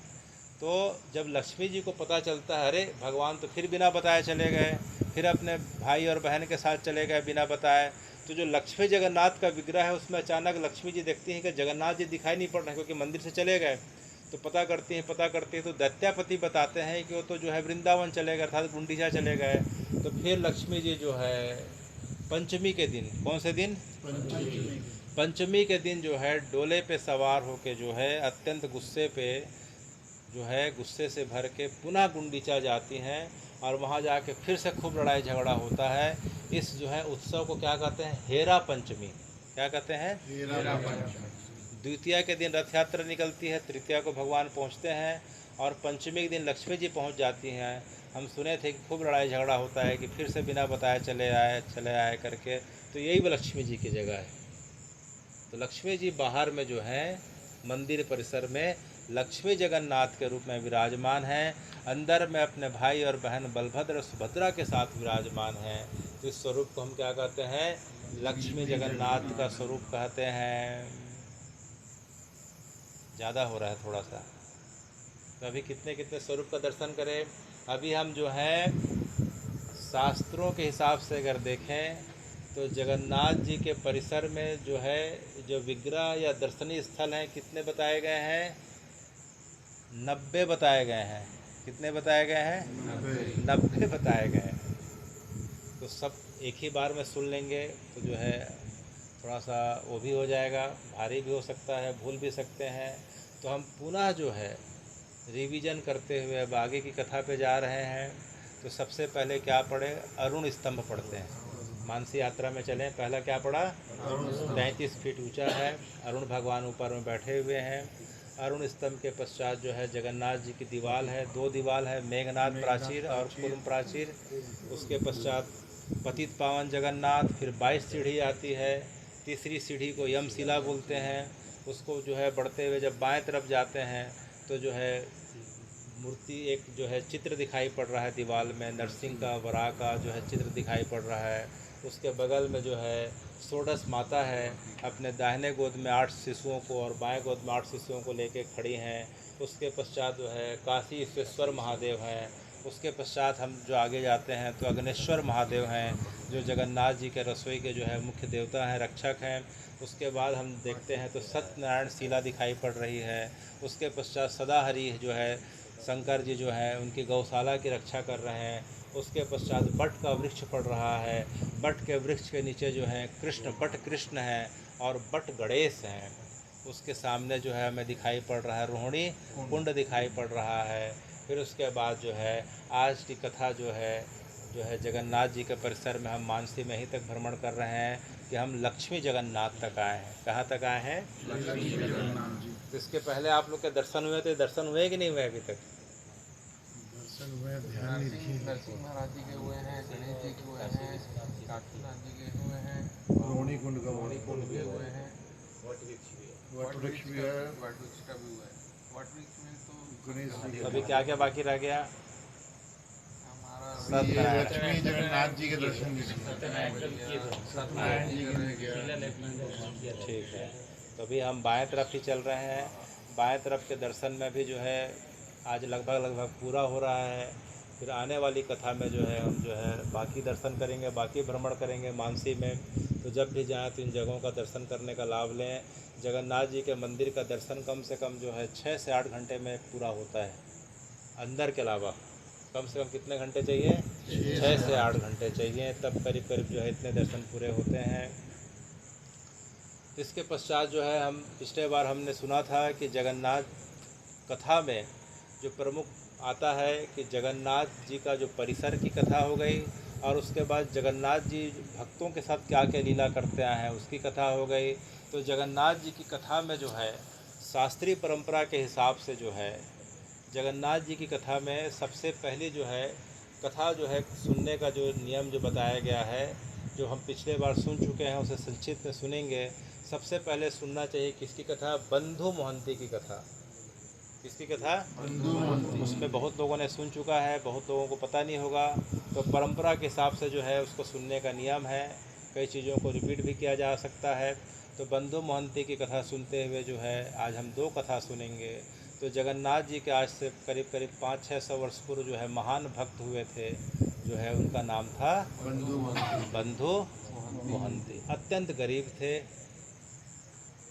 तो जब लक्ष्मी जी को पता चलता है अरे भगवान तो फिर बिना बताए चले गए, फिर अपने भाई और बहन के साथ चले गए बिना बताए, तो जो लक्ष्मी जगन्नाथ का विग्रह है उसमें अचानक लक्ष्मी जी देखती हैं कि जगन्नाथ जी दिखाई नहीं पड़ रहे क्योंकि मंदिर से चले गए। तो पता करती हैं तो दैत्यापति बताते हैं कि वो तो जो है वृंदावन चले गए, अर्थात गुंडीचा चले गए। तो फिर लक्ष्मी जी जो है पंचमी के दिन, कौन से दिन? पंचमी के दिन जो है डोले पे सवार होके जो है अत्यंत गुस्से से भर के पुनः गुंडीचा जाती हैं और वहाँ जाके फिर से खूब लड़ाई झगड़ा होता है। इस जो है उत्सव को क्या कहते हैं? हेरा पंचमी। क्या कहते हैं? हेरा पंचमी। द्वितीया के दिन रथ यात्रा निकलती है, तृतीया को भगवान पहुंचते हैं और पंचमी के दिन लक्ष्मी जी पहुंच जाती हैं। हम सुने थे कि खूब लड़ाई झगड़ा होता है कि फिर से बिना बताए चले आए करके, तो यही वो लक्ष्मी जी की जगह है। तो लक्ष्मी जी बाहर में जो है मंदिर परिसर में लक्ष्मी जगन्नाथ के रूप में विराजमान हैं, अंदर में अपने भाई और बहन बलभद्र सुभद्रा के साथ विराजमान हैं। तो इस स्वरूप को हम क्या कहते हैं? लक्ष्मी जगन्नाथ का स्वरूप कहते हैं। ज़्यादा हो रहा है थोड़ा सा, तो अभी कितने कितने स्वरूप का दर्शन करें। अभी हम जो है शास्त्रों के हिसाब से अगर देखें तो जगन्नाथ जी के परिसर में जो है जो विग्रह या दर्शनीय स्थल हैं कितने बताए गए हैं? 90 बताए गए हैं। कितने बताए गए हैं? 90 बताए गए हैं। तो सब एक ही बार में सुन लेंगे तो जो है थोड़ा सा वो भी हो जाएगा, भारी भी हो सकता है, भूल भी सकते हैं। तो हम पुनः जो है रिवीजन करते हुए अब आगे की कथा पे जा रहे हैं। तो सबसे पहले क्या पढ़े? अरुण स्तंभ पढ़ते हैं। मानसी यात्रा में चलें, पहला क्या पढ़ा? 33 फीट ऊंचा है, अरुण भगवान ऊपर में बैठे हुए हैं। अरुण स्तंभ के पश्चात जो है जगन्नाथ जी की दीवाल है, 2 दीवाल है, मेघनाथ प्राचीर और कूर्म प्राचीर। उसके पश्चात पतित पावन जगन्नाथ, फिर 22 सीढ़ी आती है। तीसरी सीढ़ी को यमशिला बोलते हैं। उसको जो है बढ़ते हुए जब बाएं तरफ जाते हैं तो जो है मूर्ति एक जो है चित्र दिखाई पड़ रहा है दीवार में, नरसिंह का, वराह का जो है चित्र दिखाई पड़ रहा है। उसके बगल में जो है षोडश माता है, अपने दाहिने गोद में 8 शिशुओं को और बाएं गोद में 8 शिशुओं को लेके खड़ी हैं। उसके पश्चात जो है काशी विश्वेश्वर महादेव हैं। उसके पश्चात हम जो आगे जाते हैं तो अग्नेश्वर महादेव हैं, जो जगन्नाथ जी के रसोई के जो है मुख्य देवता हैं, रक्षक हैं। उसके बाद हम देखते हैं तो सत्यनारायण शिला दिखाई पड़ रही है। उसके पश्चात सदाहरि जो है शंकर जी जो है उनकी गौशाला की रक्षा कर रहे हैं। उसके पश्चात बट का वृक्ष पड़ रहा है। बट के वृक्ष के नीचे जो है कृष्ण, बट कृष्ण हैं और बट गणेश हैं। उसके सामने जो है हमें दिखाई पड़ रहा है रोहिणी कुंड दिखाई पड़ रहा है। फिर उसके बाद जो है आज की कथा जो है जगन्नाथ जी के परिसर में हम मानसी में ही तक भ्रमण कर रहे हैं कि हम लक्ष्मी जगन्नाथ तक आए हैं। कहाँ तक आए हैं? लक्ष्मी जगन्नाथ जी। तो इसके पहले आप लोग के दर्शन हुए थे, दर्शन हुए कि नहीं हुए अभी तक? दर्शन हुए, ध्यान नहीं नरसिंह महाराज जी के हुए हैं, गणेश जी के हुए हैं, काशीनाथ जी के हुए हैं, रोहिणी कुंड का रोहिणी कुंड के हुए हैं, वट वृक्ष भी है, वट वृक्ष का भी हुआ है। वट वृक्ष में तो गणेश जी अभी क्या क्या बाकी रह गया? हमारा ये लक्ष्मी जगन्नाथ जी के दर्शन भी किए। सत्यनारायण जी का रह गया। ठीक है, तो अभी हम बाएं तरफ ही चल रहे हैं। बाएं तरफ के दर्शन में भी जो है आज लगभग पूरा हो रहा है। फिर आने वाली कथा में जो है हम जो है बाकी दर्शन करेंगे, बाकी भ्रमण करेंगे मानसी में। तो जब भी जाएँ तो इन जगहों का दर्शन करने का लाभ लें। जगन्नाथ जी के मंदिर का दर्शन कम से कम जो है 6 से 8 घंटे में पूरा होता है। अंदर के अलावा कम से कम कितने घंटे चाहिए? 6 से 8 घंटे चाहिए, तब करीब करीब जो है इतने दर्शन पूरे होते हैं। इसके पश्चात जो है हम पिछले बार हमने सुना था कि जगन्नाथ कथा में जो प्रमुख आता है कि जगन्नाथ जी का जो परिसर की कथा हो गई, और उसके बाद जगन्नाथ जी भक्तों के साथ क्या क्या लीला करते आए हैं उसकी कथा हो गई। तो जगन्नाथ जी की कथा में जो है शास्त्रीय परंपरा के हिसाब से जो है जगन्नाथ जी की कथा में सबसे पहली जो है कथा जो है सुनने का जो नियम जो बताया गया है, जो हम पिछले बार सुन चुके हैं उसे संक्षिप्त में सुनेंगे। सबसे पहले सुनना चाहिए किसकी कथा? बंधु मोहंती की कथा। किसकी कथा? बंधु मोहंती। उसमें बहुत लोगों ने सुन चुका है, बहुत लोगों को पता नहीं होगा। तो परंपरा के हिसाब से जो है उसको सुनने का नियम है, कई चीज़ों को रिपीट भी किया जा सकता है। तो बंधु मोहंती की कथा सुनते हुए जो है आज हम 2 कथा सुनेंगे। तो जगन्नाथ जी के आज से करीब 500-600 वर्ष पूर्व जो है महान भक्त हुए थे, जो है उनका नाम था बंधु मोहंती। बंधु मोहंती। अत्यंत गरीब थे,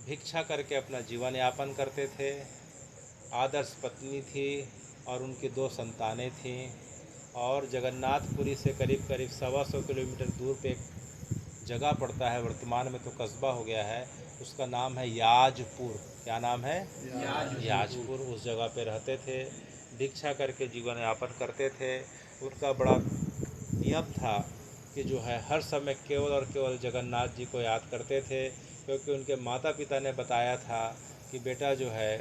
भिक्षा करके अपना जीवन यापन करते थे। आदर्श पत्नी थी और उनकी 2 संतानें थीं। और जगन्नाथपुरी से करीब 125 किलोमीटर दूर पे एक जगह पड़ता है, वर्तमान में तो कस्बा हो गया है, उसका नाम है याजपुर। क्या नाम है? याजपुर। उस जगह पे रहते थे, भिक्षा करके जीवन यापन करते थे। उनका बड़ा नियम था कि जो है हर समय केवल और केवल जगन्नाथ जी को याद करते थे, क्योंकि उनके माता पिता ने बताया था कि बेटा जो है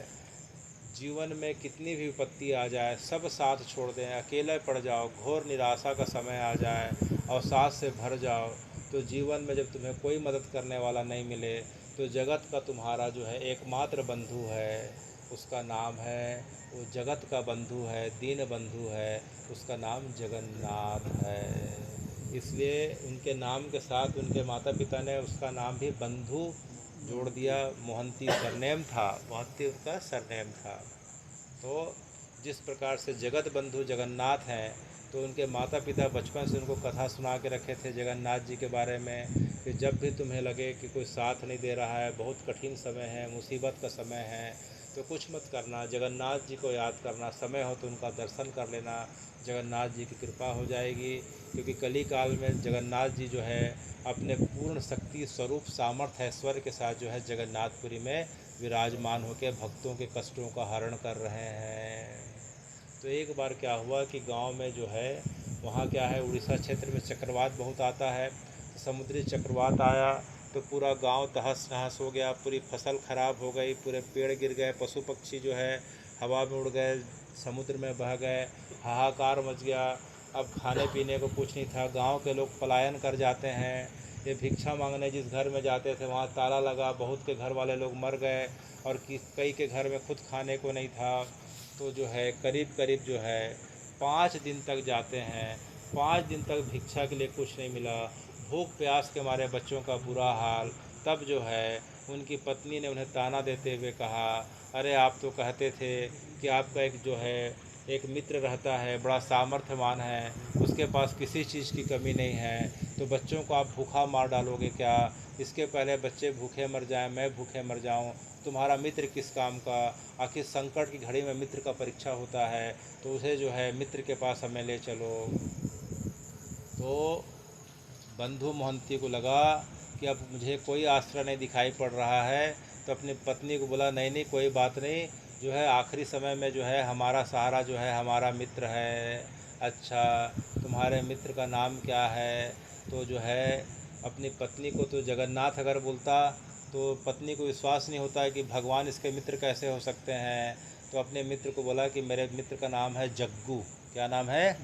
जीवन में कितनी भी विपत्ति आ जाए सब साथ छोड़ दें, अकेले पड़ जाओ, घोर निराशा का समय आ जाए और साथ से भर जाओ, तो जीवन में जब तुम्हें कोई मदद करने वाला नहीं मिले तो जगत का तुम्हारा जो है एकमात्र बंधु है, उसका नाम है, वो जगत का बंधु है, दीन बंधु है, उसका नाम जगन्नाथ है। इसलिए उनके नाम के साथ उनके माता पिता ने उसका नाम भी बंधु जोड़ दिया। मोहंती सरनेम था, मोहंती उनका सरनेम था। तो जिस प्रकार से जगत बंधु जगन्नाथ हैं, तो उनके माता पिता बचपन से उनको कथा सुना के रखे थे जगन्नाथ जी के बारे में कि जब भी तुम्हें लगे कि कोई साथ नहीं दे रहा है, बहुत कठिन समय है, मुसीबत का समय है, तो कुछ मत करना, जगन्नाथ जी को याद करना, समय हो तो उनका दर्शन कर लेना, जगन्नाथ जी की कृपा हो जाएगी। क्योंकि कली काल में जगन्नाथ जी जो है अपने पूर्ण शक्ति स्वरूप सामर्थ्य ऐश्वर्य के साथ जो है जगन्नाथपुरी में विराजमान होकर भक्तों के कष्टों का हरण कर रहे हैं। तो एक बार क्या हुआ कि गांव में जो है वहाँ क्या है, उड़ीसा क्षेत्र में चक्रवात बहुत आता है, तो समुद्री चक्रवात आया तो पूरा गांव तहस नहस हो गया, पूरी फसल खराब हो गई, पूरे पेड़ गिर गए, पशु पक्षी जो है हवा में उड़ गए, समुद्र में बह गए, हाहाकार मच गया। अब खाने पीने को कुछ नहीं था, गांव के लोग पलायन कर जाते हैं। ये भिक्षा मांगने जिस घर में जाते थे वहाँ ताला लगा, बहुत के घर वाले लोग मर गए और कई के घर में खुद खाने को नहीं था। तो जो है करीब करीब जो है 5 दिन तक जाते हैं, 5 दिन तक भिक्षा के लिए कुछ नहीं मिला, भूख प्यास के मारे बच्चों का बुरा हाल। तब जो है उनकी पत्नी ने उन्हें ताना देते हुए कहा, अरे आप तो कहते थे कि आपका एक मित्र रहता है, बड़ा सामर्थ्यवान है, उसके पास किसी चीज़ की कमी नहीं है, तो बच्चों को आप भूखा मार डालोगे क्या? इसके पहले बच्चे भूखे मर जाएं, मैं भूखे मर जाऊं, तुम्हारा मित्र किस काम का? आखिर संकट की घड़ी में मित्र का परीक्षा होता है, तो उसे जो है मित्र के पास हमें ले चलो। तो बंधु मोहंती को लगा कि अब मुझे कोई आश्रय नहीं दिखाई पड़ रहा है, तो अपनी पत्नी को बोला, नहीं नहीं कोई बात नहीं, जो है आखिरी समय में जो है हमारा सहारा जो है हमारा मित्र है। अच्छा, तुम्हारे मित्र का नाम क्या है? तो जो है अपनी पत्नी को तो जगन्नाथ अगर बोलता तो पत्नी को विश्वास नहीं होता है कि भगवान इसके मित्र कैसे हो सकते हैं। तो अपने मित्र को बोला कि मेरे मित्र का नाम है जग्गू। क्या नाम है?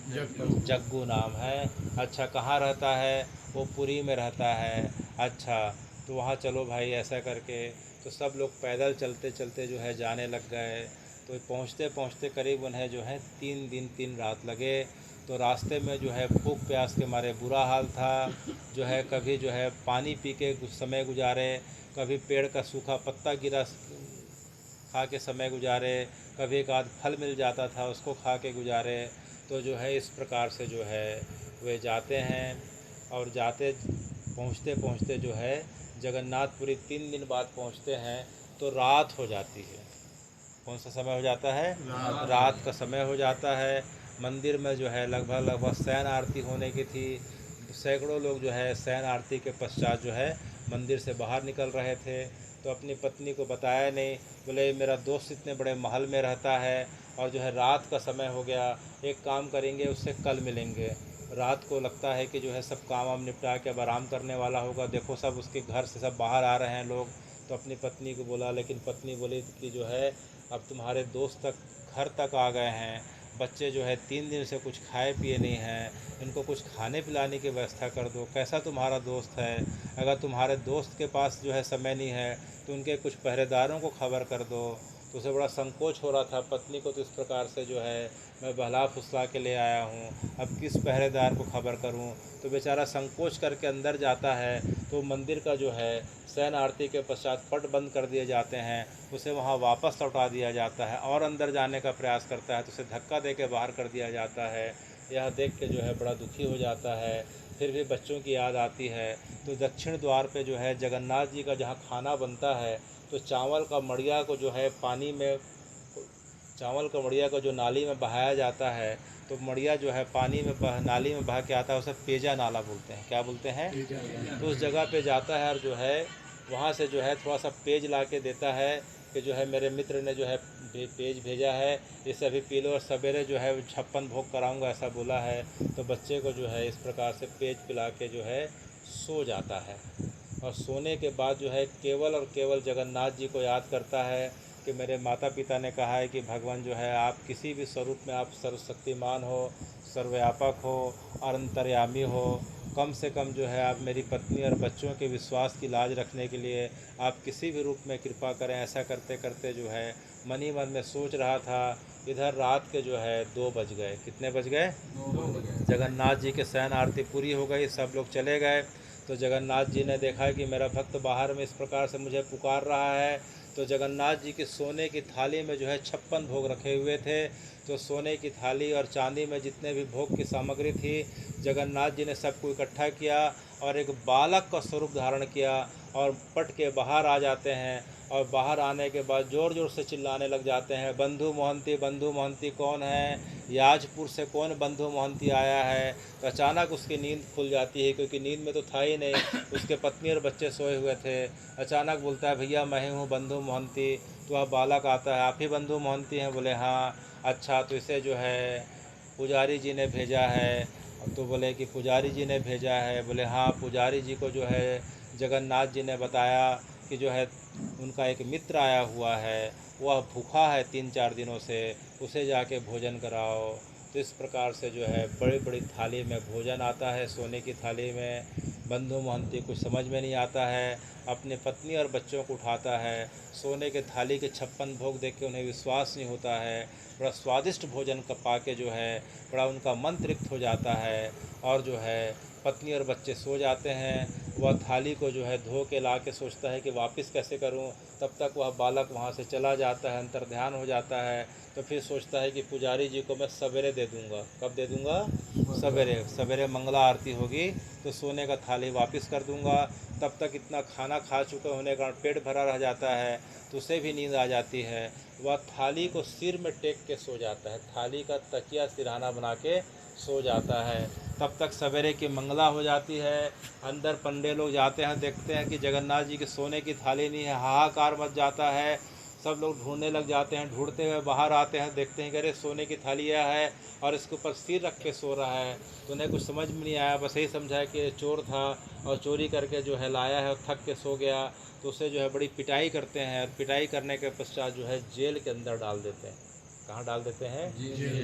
जग्गू नाम है। अच्छा, कहाँ रहता है? वो पुरी में रहता है। अच्छा, तो वहाँ चलो भाई, ऐसा करके तो सब लोग पैदल चलते चलते जो है जाने लग गए। तो पहुँचते पहुँचते करीब उन्हें जो है 3 दिन 3 रात लगे। तो रास्ते में जो है भूख प्यास के मारे बुरा हाल था, जो है कभी जो है पानी पी के कुछ समय गुजारे, कभी पेड़ का सूखा पत्ता गिरा खा के समय गुजारे, कभी एक आध फल मिल जाता था उसको खा के गुजारे। तो जो है इस प्रकार से जो है वे जाते हैं और पहुँचते पहुँचते जो है जगन्नाथपुरी 3 दिन बाद पहुँचते हैं तो रात हो जाती है। कौन सा समय हो जाता है? रात का समय हो जाता है। मंदिर में जो है लगभग शयन आरती होने की थी। सैकड़ों लोग जो है शयन आरती के पश्चात जो है मंदिर से बाहर निकल रहे थे। तो अपनी पत्नी को बताया नहीं, बोले मेरा दोस्त इतने बड़े महल में रहता है और जो है रात का समय हो गया, एक काम करेंगे उससे कल मिलेंगे। रात को लगता है कि जो है सब काम वाम निपटा के अब आराम करने वाला होगा, देखो सब उसके घर से सब बाहर आ रहे हैं लोग। तो अपनी पत्नी को बोला, लेकिन पत्नी बोली कि जो है अब तुम्हारे दोस्त घर तक आ गए हैं, बच्चे जो है 3 दिन से कुछ खाए पिए नहीं हैं, इनको कुछ खाने पिलाने की व्यवस्था कर दो। कैसा तुम्हारा दोस्त है? अगर तुम्हारे दोस्त के पास जो है समय नहीं है तो उनके कुछ पहरेदारों को खबर कर दो। तो उसे बड़ा संकोच हो रहा था पत्नी को, तो इस प्रकार से जो है मैं बहला फुसला के ले आया हूँ, अब किस पहरेदार को खबर करूँ। तो बेचारा संकोच करके अंदर जाता है। तो मंदिर का जो है शयन आरती के पश्चात पट बंद कर दिए जाते हैं, उसे वहाँ वापस लौटा दिया जाता है और अंदर जाने का प्रयास करता है तो उसे धक्का दे के बाहर कर दिया जाता है। यह देख के जो है बड़ा दुखी हो जाता है। फिर भी बच्चों की याद आती है। तो दक्षिण द्वार पे जो है जगन्नाथ जी का जहाँ खाना बनता है, तो चावल का मड़िया को जो है चावल का मड़िया को जो नाली में बहाया जाता है, तो मड़िया जो है पानी में नाली में बहा के आता है, उसे पेजा नाला बोलते हैं। क्या बोलते हैं? तो उस जगह पे जाता है और जो है वहाँ से जो है थोड़ा सा पेज ला के देता है कि जो है मेरे मित्र ने जो है पेज भेजा है, इसे अभी पी लो और सवेरे जो है 56 भोग कराऊंगा, ऐसा बोला है। तो बच्चे को जो है इस प्रकार से पेज पिला के जो है सो जाता है। और सोने के बाद जो है केवल और केवल जगन्नाथ जी को याद करता है कि मेरे माता पिता ने कहा है कि भगवान जो है आप किसी भी स्वरूप में आप सर्वशक्तिमान हो, सर्वव्यापक हो और अंतर्यामी हो। कम से कम जो है आप मेरी पत्नी और बच्चों के विश्वास की लाज रखने के लिए आप किसी भी रूप में कृपा करें। ऐसा करते करते जो है मन ही मन में सोच रहा था। इधर रात के जो है 2 बज गए। कितने बज गए? 2 बज गए। जगन्नाथ जी के शयन आरती पूरी हो गई, सब लोग चले गए। तो जगन्नाथ जी ने देखा कि मेरा भक्त बाहर में इस प्रकार से मुझे पुकार रहा है। तो जगन्नाथ जी की सोने की थाली में जो है 56 भोग रखे हुए थे। तो सोने की थाली और चांदी में जितने भी भोग की सामग्री थी, जगन्नाथ जी ने सबको इकट्ठा किया और एक बालक का स्वरूप धारण किया और पट के बाहर आ जाते हैं। और बाहर आने के बाद ज़ोर ज़ोर से चिल्लाने लग जाते हैं, बंधु मोहंती कौन है? याजपुर से कौन बंधु मोहंती आया है? तो अचानक उसकी नींद खुल जाती है, क्योंकि नींद में तो था ही नहीं, उसके पत्नी और बच्चे सोए हुए थे। अचानक बोलता है, भैया मैं ही हूँ बंधु मोहंती। तो वह बालक आता है, आप ही बंधु मोहंती हैं? बोले हाँ। अच्छा, तो इसे जो है पुजारी जी ने भेजा है। तो बोले कि पुजारी जी ने भेजा है? बोले हाँ, पुजारी जी को जो है जगन्नाथ जी ने बताया कि जो है उनका एक मित्र आया हुआ है, वह भूखा है 3-4 दिनों से, उसे जाके भोजन कराओ। तो इस प्रकार से जो है बड़ी बड़ी थाली में भोजन आता है, सोने की थाली में। बंधु मोहंती कुछ समझ में नहीं आता है, अपने पत्नी और बच्चों को उठाता है। सोने के थाली के 56 भोग देख के उन्हें विश्वास नहीं होता है। बड़ा स्वादिष्ट भोजन का पा के जो है बड़ा उनका मन तृप्त हो जाता है और जो है पत्नी और बच्चे सो जाते हैं। वह थाली को जो है धो के ला के सोचता है कि वापस कैसे करूं। तब तक वह बालक वहां से चला जाता है, अंतर्ध्यान हो जाता है। तो फिर सोचता है कि पुजारी जी को मैं सवेरे दे दूंगा। कब दे दूंगा? सवेरे। सवेरे मंगला आरती होगी तो सोने का थाली वापस कर दूंगा। तब तक इतना खाना खा चुके होने का पेट भरा रह जाता है, तो उसे भी नींद आ जाती है। वह थाली को सिर में टेक के सो जाता है, थाली का तकिया सिरहाना बना के सो जाता है। तब तक सवेरे की मंगला हो जाती है। अंदर पंडे लोग जाते हैं, देखते हैं कि जगन्नाथ जी की सोने की थाली नहीं है। हाहाकार मच जाता है, सब लोग ढूंढने लग जाते हैं। ढूंढते हुए बाहर आते हैं, देखते हैं कि अरे सोने की थाली यह है और इसके ऊपर सिर रख के सो रहा है। तो उन्हें कुछ समझ में नहीं आया, बस यही समझा कि चोर था और चोरी करके जो है लाया है और थक के सो गया। तो उसे जो है बड़ी पिटाई करते हैं और पिटाई करने के पश्चात जो है जेल के अंदर डाल देते हैं। कहाँ डाल देते हैं?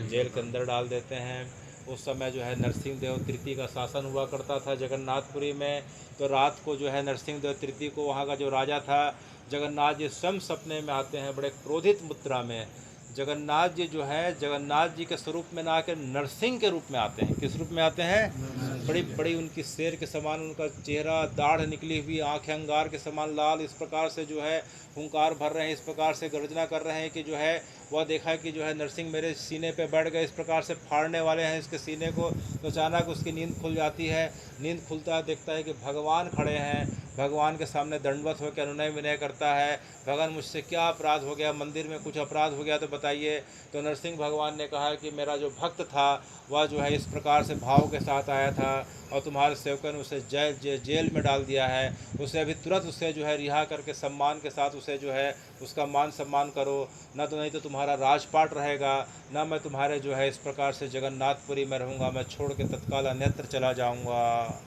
जेल के अंदर डाल देते हैं। उस समय जो है नरसिंह देव तृतीय का शासन हुआ करता था जगन्नाथपुरी में। तो रात को जो है नरसिंह देव तृतीय को वहाँ का जो राजा था, जगन्नाथ जी स्वयं सपने में आते हैं बड़े क्रोधित मुद्रा में। जगन्नाथ जी जो है जगन्नाथ जी के स्वरूप में ना आकर नरसिंह के रूप में आते हैं। किस रूप में आते हैं? बड़ी बड़ी उनकी शेर के समान उनका चेहरा, दाढ़ निकली हुई, आँखें अंगार के समान लाल, इस प्रकार से जो है हुंकार भर रहे हैं, इस प्रकार से गर्जना कर रहे हैं कि जो है वह देखा कि जो है नरसिंह मेरे सीने पे बैठ गए, इस प्रकार से फाड़ने वाले हैं इसके सीने को। तो अचानक उसकी नींद खुल जाती है। नींद खुलता है, देखता है कि भगवान खड़े हैं। भगवान के सामने दंडवत होकर अनुनय विनय करता है, भगवान मुझसे क्या अपराध हो गया? मंदिर में कुछ अपराध हो गया तो बताइए। तो नरसिंह भगवान ने कहा कि मेरा जो भक्त था वह जो है इस प्रकार से भाव के साथ आया था और तुम्हारे सेवकों ने उसे जेल में डाल दिया है। उसे अभी तुरंत उसे जो है रिहा करके सम्मान के साथ उसे जो है उसका मान सम्मान करो, न तो नहीं तो तुम्हारा राजपाट रहेगा, ना मैं तुम्हारे जो है इस प्रकार से जगन्नाथपुरी में रहूँगा, मैं छोड़ के तत्काल अन्यत्र चला जाऊँगा।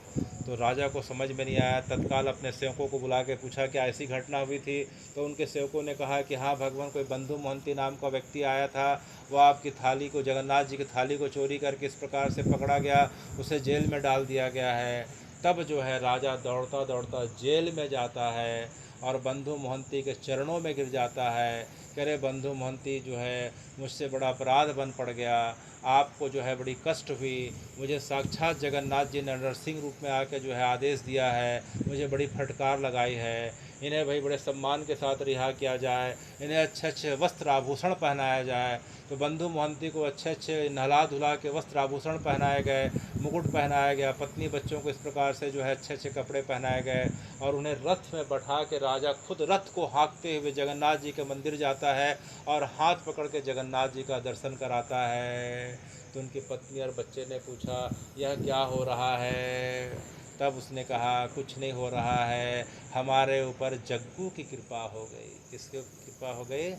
तो राजा को समझ में नहीं आया, तत्काल अपने सेवकों को बुला के पूछा क्या ऐसी घटना हुई थी? तो उनके सेवकों ने कहा कि हाँ भगवान, कोई बंधु मोहंती नाम का व्यक्ति आया था, वह आपकी थाली को, जगन्नाथ जी की थाली को चोरी करके इस प्रकार से पकड़ा गया, उसे जेल में डाल दिया गया है। तब जो है राजा दौड़ता दौड़ता जेल में जाता है और बंधु मोहंती के चरणों में गिर जाता है। कह रहे बंधु मोहंती जो है मुझसे बड़ा अपराध बन पड़ गया, आपको जो है बड़ी कष्ट हुई, मुझे साक्षात जगन्नाथ जी ने नरसिंह रूप में आकर जो है आदेश दिया है, मुझे बड़ी फटकार लगाई है। इन्हें भाई बड़े सम्मान के साथ रिहा किया जाए, इन्हें अच्छे अच्छे वस्त्र आभूषण पहनाया जाए। तो बंधु मोहंती को अच्छे अच्छे नहला धुला के वस्त्र आभूषण पहनाए गए, मुकुट पहनाया गया, पत्नी बच्चों को इस प्रकार से जो है अच्छे अच्छे कपड़े पहनाए गए और उन्हें रथ में बैठा के राजा खुद रथ को हाँकते हुए जगन्नाथ जी के मंदिर जाता है और हाथ पकड़ के जगन्नाथ जी का दर्शन कराता है। तो उनकी पत्नी और बच्चे ने पूछा यह क्या हो रहा है? तब उसने कहा कुछ नहीं हो रहा है, हमारे ऊपर जग्गू की कृपा हो गई। किसकी कृपा हो गई?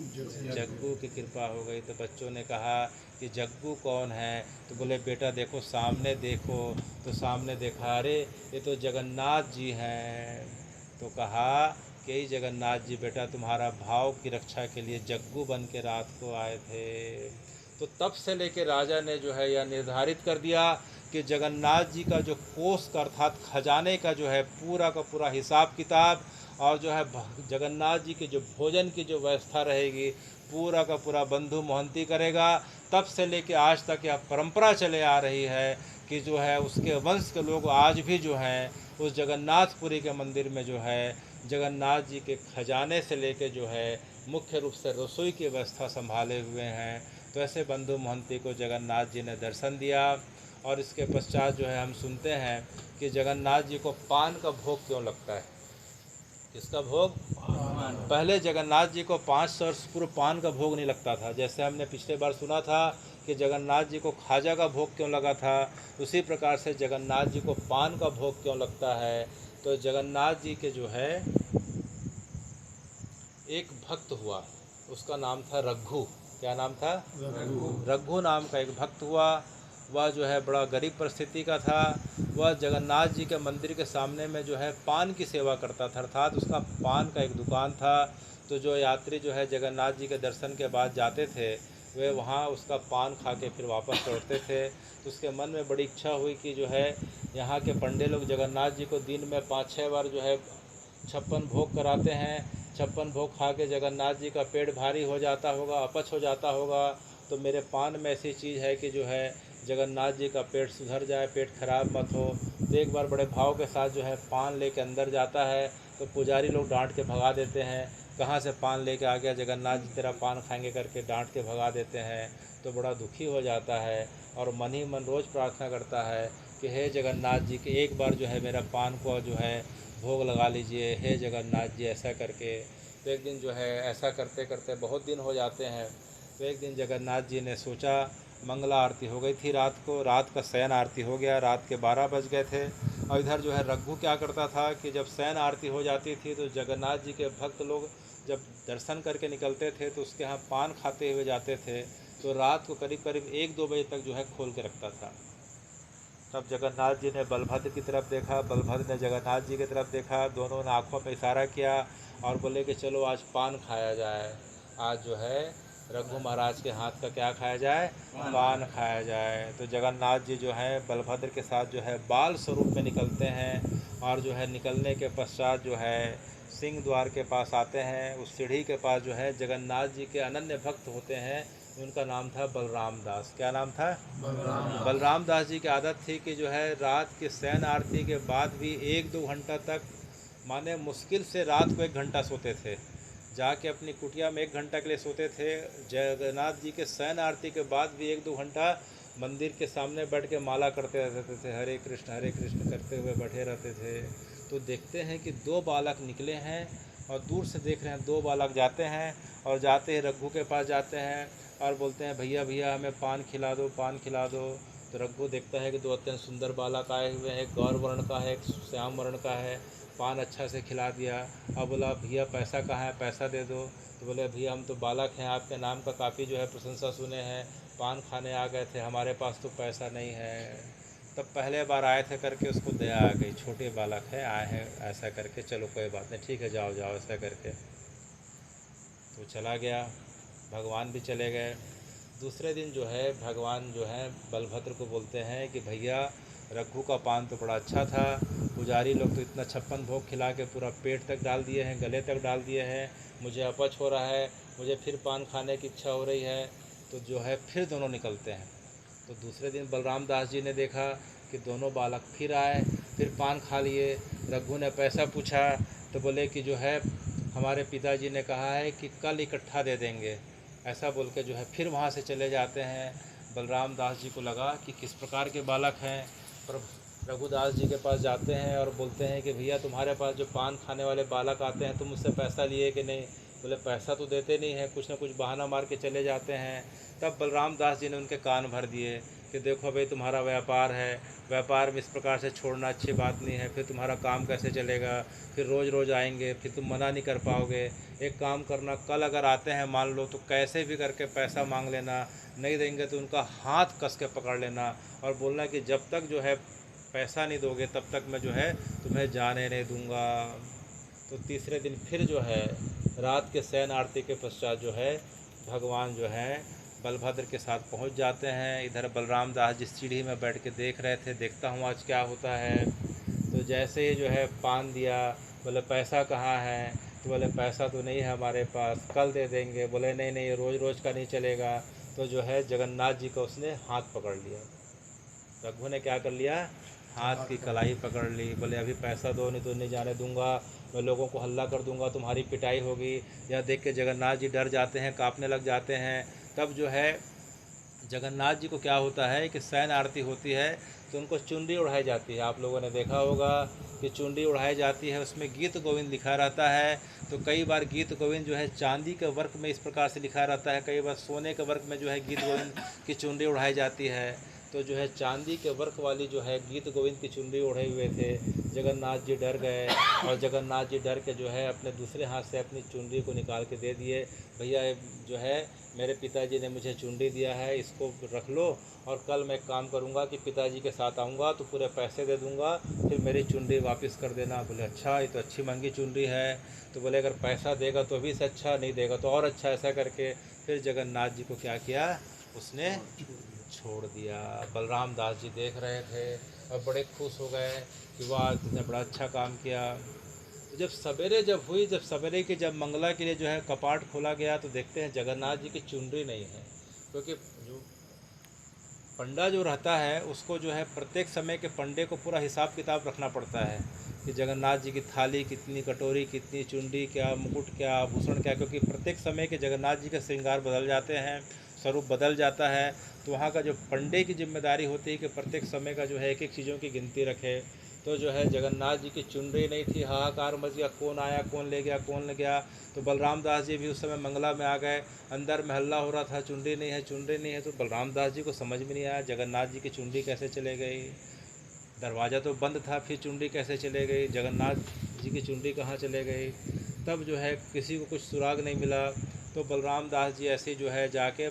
जग्गू की कृपा हो गई। तो बच्चों ने कहा कि जग्गू कौन है? तो बोले बेटा देखो सामने देखो। तो सामने देखा, अरे ये तो जगन्नाथ जी हैं। तो कहा कि "हे जगन्नाथ जी बेटा, तुम्हारा भाव की रक्षा के लिए जग्गू बन के रात को आए थे"। तो तब से लेके राजा ने जो है यह निर्धारित कर दिया कि जगन्नाथ जी का जो कोष का अर्थात खजाने का जो है पूरा का पूरा हिसाब किताब और जो है जगन्नाथ जी के जो भोजन की जो व्यवस्था रहेगी पूरा का पूरा बंधु मोहंती करेगा। तब से लेके आज तक यह परंपरा चले आ रही है कि जो है उसके वंश के लोग आज भी जो हैं उस जगन्नाथपुरी के मंदिर में जो है जगन्नाथ जी के खजाने से लेके जो है मुख्य रूप से रसोई की व्यवस्था संभाले हुए हैं। तो ऐसे बंधु मोहंती को जगन्नाथ जी ने दर्शन दिया। और इसके पश्चात जो है हम सुनते हैं कि जगन्नाथ जी को पान का भोग क्यों लगता है। किसका भोग? पहले जगन्नाथ जी को 500 वर्ष पूर्व पान का भोग नहीं लगता था। जैसे हमने पिछले बार सुना था कि जगन्नाथ जी को खाजा का भोग क्यों लगा था, उसी प्रकार से जगन्नाथ जी को पान का भोग क्यों लगता है। तो जगन्नाथ जी के जो है एक भक्त हुआ, उसका नाम था रघु। क्या नाम था? रघु नाम का एक भक्त हुआ। वह जो है बड़ा गरीब परिस्थिति का था। वह जगन्नाथ जी के मंदिर के सामने में जो है पान की सेवा करता था, अर्थात उसका पान का एक दुकान था। तो जो यात्री जो है जगन्नाथ जी के दर्शन के बाद जाते थे वे वहाँ उसका पान खा के फिर वापस लौटते थे। तो उसके मन में बड़ी इच्छा हुई कि जो है यहाँ के पंडे लोग जगन्नाथ जी को दिन में 5-6 बार जो है 56 भोग कराते हैं। 56 भोग खा के जगन्नाथ जी का पेट भारी हो जाता होगा, अपच हो जाता होगा। तो मेरे पान में ऐसी चीज़ है कि जो है जगन्नाथ जी का पेट सुधर जाए, पेट खराब मत हो। तो एक बार बड़े भाव के साथ जो है पान लेके अंदर जाता है तो पुजारी लोग डांट के भगा देते हैं, कहाँ से पान लेके आ गया, जगन्नाथ जी तेरा पान खाएंगे करके डांट के भगा देते हैं। तो बड़ा दुखी हो जाता है और मन ही मन रोज़ प्रार्थना करता है कि हे जगन्नाथ जी के एक बार जो है मेरा पान को जो है भोग लगा लीजिए, हे जगन्नाथ जी, ऐसा करके। तो एक दिन जो है ऐसा करते करते बहुत दिन हो जाते हैं। तो एक दिन जगन्नाथ जी ने सोचा, मंगला आरती हो गई थी रात को, रात का शयन आरती हो गया, रात के 12 बज गए थे। और इधर जो है रघु क्या करता था कि जब शयन आरती हो जाती थी तो जगन्नाथ जी के भक्त लोग जब दर्शन करके निकलते थे तो उसके यहाँ पान खाते हुए जाते थे। तो रात को करीब करीब 1-2 बजे तक जो है खोल के रखता था। तब जगन्नाथ जी ने बलभद्र की तरफ देखा, बलभद्र ने जगन्नाथ जी की तरफ देखा, दोनों ने आँखों में इशारा किया और बोले कि चलो आज पान खाया जाए। आज जो है रघु महाराज के हाथ का क्या खाया जाए? पान खाया जाए। तो जगन्नाथ जी जो है बलभद्र के साथ जो है बाल स्वरूप में निकलते हैं और जो है निकलने के पश्चात जो है सिंह द्वार के पास आते हैं। उस सीढ़ी के पास जो है जगन्नाथ जी के अनन्य भक्त होते हैं, उनका नाम था बलराम दास। क्या नाम था? बलराम दास जी की आदत थी कि जो है रात के शयन आरती के बाद भी 1-2 घंटा तक, माने मुश्किल से रात को 1 घंटा सोते थे, जाके अपनी कुटिया में 1 घंटा के लिए सोते थे। जगन्नाथ जी के शयन आरती के बाद भी 1-2 घंटा मंदिर के सामने बैठ के माला करते रहते थे, हरे कृष्ण करते हुए बैठे रहते थे। तो देखते हैं कि 2 बालक निकले हैं और दूर से देख रहे हैं 2 बालक जाते हैं और जाते ही रघु के पास जाते हैं और बोलते हैं भैया भैया हमें पान खिला दो, पान खिला दो। तो रघु देखता है कि 2 अत्यंत सुंदर बालक आए हुए हैं, एक गौर वर्ण का है, एक श्याम वर्ण का है। पान अच्छा से खिला दिया। अब बोला भैया पैसा कहाँ है, पैसा दे दो। तो बोले भैया हम तो बालक हैं, आपके नाम का काफ़ी जो है प्रशंसा सुने हैं, पान खाने आ गए थे, हमारे पास तो पैसा नहीं है। तब पहले बार आए थे करके उसको दया आ गई, छोटे बालक हैं आए हैं ऐसा करके, चलो कोई बात नहीं, ठीक है जाओ जाओ ऐसा करके। तो चला गया, भगवान भी चले गए। दूसरे दिन जो है भगवान जो है बलभद्र को बोलते हैं कि भैया रघु का पान तो बड़ा अच्छा था, पुजारी लोग तो इतना 56 भोग खिला के पूरा पेट तक डाल दिए हैं, गले तक डाल दिए हैं, मुझे अपच हो रहा है, मुझे फिर पान खाने की इच्छा हो रही है। तो जो है फिर दोनों निकलते हैं। तो दूसरे दिन बलराम दास जी ने देखा कि दोनों बालक फिर आए, फिर पान खा लिए। रघु ने पैसा पूछा तो बोले कि जो है हमारे पिताजी ने कहा है कि कल इकट्ठा दे देंगे, ऐसा बोल के जो है फिर वहाँ से चले जाते हैं। बलराम दास जी को लगा कि किस प्रकार के बालक हैं, पर रघुदास जी के पास जाते हैं और बोलते हैं कि भैया तुम्हारे पास जो पान खाने वाले बालक आते हैं तुम मुझसे पैसा लिए कि नहीं? बोले पैसा तो देते नहीं हैं, कुछ ना कुछ बहाना मार के चले जाते हैं। तब बलराम दास जी ने उनके कान भर दिए कि देखो भाई तुम्हारा व्यापार है, व्यापार में इस प्रकार से छोड़ना अच्छी बात नहीं है, फिर तुम्हारा काम कैसे चलेगा, फिर रोज़ रोज़ आएंगे, फिर तुम मना नहीं कर पाओगे। एक काम करना, कल अगर आते हैं मान लो तो कैसे भी करके पैसा मांग लेना, नहीं देंगे तो उनका हाथ कस के पकड़ लेना और बोलना कि जब तक जो है पैसा नहीं दोगे तब तक मैं जो है तुम्हें जाने नहीं दूंगा। तो तीसरे दिन फिर जो है रात के शयन आरती के पश्चात जो है भगवान जो है बलभद्र के साथ पहुंच जाते हैं। इधर बलराम दास जिस सीढ़ी में बैठ के देख रहे थे, देखता हूँ आज क्या होता है। तो जैसे ही जो है पान दिया, बोले पैसा कहाँ है, तो बोले पैसा तो नहीं है हमारे पास, कल दे देंगे। बोले नहीं नहीं, रोज़ रोज़ का नहीं चलेगा। तो जो है जगन्नाथ जी को उसने हाथ पकड़ लिया। रघु ने क्या कर लिया, हाथ की कलाई पकड़ ली। बोले अभी पैसा दो, नहीं तो नहीं जाने दूंगा, मैं लोगों को हल्ला कर दूंगा, तुम्हारी पिटाई होगी। यह देख के जगन्नाथ जी डर जाते हैं, कांपने लग जाते हैं। तब जो है जगन्नाथ जी को क्या होता है कि शयन आरती होती है तो उनको चुनरी उड़ाई जाती है। आप लोगों ने देखा होगा कि चुनरी उड़ाई जाती है, उसमें गीत गोविंद लिखा रहता है। तो कई बार गीत गोविंद जो है चांदी के वर्क में इस प्रकार से लिखा रहता है, कई बार सोने के वर्क में जो है गीत गोविंद की चुनरी उड़ाई जाती है। तो जो है चांदी के वर्क वाली जो है गीत गोविंद की चुनरी ओढ़े हुए थे। जगन्नाथ जी डर गए और जगन्नाथ जी डर के जो है अपने दूसरे हाथ से अपनी चुनरी को निकाल के दे दिए। भैया जो है मेरे पिताजी ने मुझे चुनरी दिया है, इसको रख लो, और कल मैं एक काम करूँगा कि पिताजी के साथ आऊँगा तो पूरे पैसे दे दूँगा, फिर मेरी चुनरी वापस कर देना। बोले अच्छा, ये तो अच्छी महंगी चुनरी है। तो बोले अगर पैसा देगा तो भी से अच्छा, नहीं देगा तो और अच्छा। ऐसा करके फिर जगन्नाथ जी को क्या किया, उसने छोड़ दिया। बलराम दास जी देख रहे थे और बड़े खुश हो गए कि वाह, तुमने बड़ा अच्छा काम किया। जब सवेरे जब सवेरे की जब मंगला के लिए जो है कपाट खोला गया तो देखते हैं जगन्नाथ जी की चुनरी नहीं है। क्योंकि जो पंडा जो रहता है उसको जो है प्रत्येक समय के पंडे को पूरा हिसाब किताब रखना पड़ता है कि जगन्नाथ जी की थाली कितनी, कटोरी कितनी, चुनरी क्या, मुकुट क्या, आभूषण क्या। क्योंकि प्रत्येक समय के जगन्नाथ जी के श्रृंगार बदल जाते हैं, स्वरूप बदल जाता है। तो वहाँ का जो पंडे की जिम्मेदारी होती है कि प्रत्येक समय का जो है एक एक चीज़ों की गिनती रखे। तो जो है जगन्नाथ जी की चुनरी नहीं थी, हाहाकार मच गया, कौन आया, कौन ले गया, कौन ले गया। तो बलराम दास जी भी उस समय मंगला में आ गए, अंदर में हल्ला हो रहा था, चुनरी नहीं है, चुनरी नहीं है। तो बलराम दास जी को समझ में नहीं आया जगन्नाथ जी की चुनरी कैसे चले गई, दरवाज़ा तो बंद था, फिर चुनरी कैसे चले गई, जगन्नाथ जी की चुनरी कहाँ चले गई। तब जो है किसी को कुछ सुराग नहीं मिला। तो बलराम दास जी ऐसे जो है जाके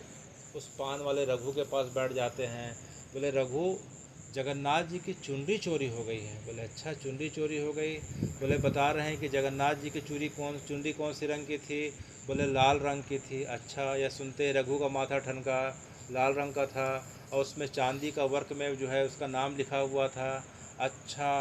उस पान वाले रघु के पास बैठ जाते हैं। बोले रघु, जगन्नाथ जी की चुनरी चोरी हो गई है। बोले अच्छा, चुनरी चोरी हो गई। बोले बता रहे हैं कि जगन्नाथ जी की चुनरी कौन सी रंग की थी। बोले लाल रंग की थी। अच्छा, यह सुनते रघु का माथा ठनका, लाल रंग का था और उसमें चांदी का वर्क में जो है उसका नाम लिखा हुआ था। अच्छा,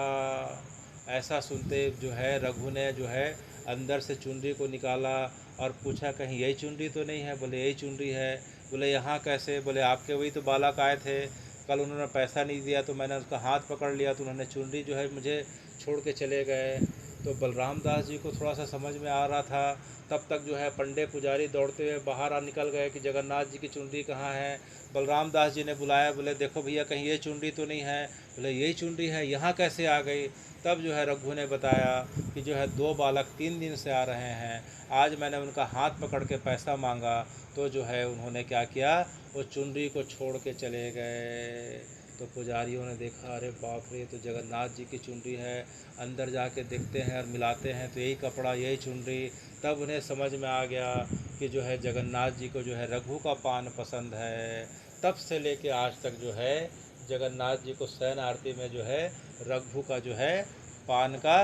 ऐसा सुनते जो है रघु ने जो है अंदर से चुनरी को निकाला और पूछा कहीं यही चुनरी तो नहीं है। बोले यही चुनरी है। बोले यहाँ कैसे। बोले आपके वही तो बालक आए थे, कल उन्होंने पैसा नहीं दिया तो मैंने उसका हाथ पकड़ लिया, तो उन्होंने चुनरी जो है मुझे छोड़ के चले गए। तो बलराम दास जी को थोड़ा सा समझ में आ रहा था। तब तक जो है पंडे पुजारी दौड़ते हुए बाहर आ निकल गए कि जगन्नाथ जी की चुनरी कहाँ है। बलराम दास जी ने बुलाया, बोले देखो भैया कहीं ये चुनरी तो नहीं है। बोले यही चुनरी है, यहाँ कैसे आ गई। तब जो है रघु ने बताया कि जो है 2 बालक 3 दिन से आ रहे हैं, आज मैंने उनका हाथ पकड़ के पैसा मांगा तो जो है उन्होंने क्या किया, वो चुनरी को छोड़ के चले गए। तो पुजारियों ने देखा, अरे बाप रे, तो जगन्नाथ जी की चुनरी है। अंदर जाके देखते हैं और मिलाते हैं तो यही कपड़ा, यही चुनरी। तब उन्हें समझ में आ गया कि जो है जगन्नाथ जी को जो है रघु का पान पसंद है। तब से लेके आज तक जो है जगन्नाथ जी को शयन आरती में जो है रघु का जो है पान का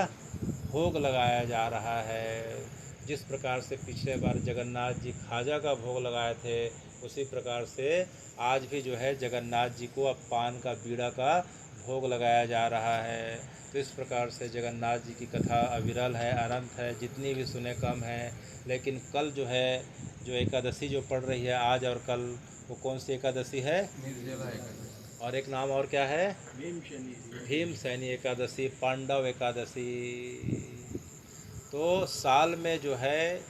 भोग लगाया जा रहा है। जिस प्रकार से पिछले बार जगन्नाथ जी खाजा का भोग लगाए थे, उसी प्रकार से आज भी जो है जगन्नाथ जी को अब पान का बीड़ा का भोग लगाया जा रहा है। तो इस प्रकार से जगन्नाथ जी की कथा अविरल है, अनंत है, जितनी भी सुने कम है। लेकिन कल जो है जो एकादशी जो पड़ रही है आज और कल, वो कौन सी एकादशी है, निर्जला एकादशी। और एक नाम और क्या है, भीमसेनी एकादशी, पांडव एकादशी। तो साल में जो है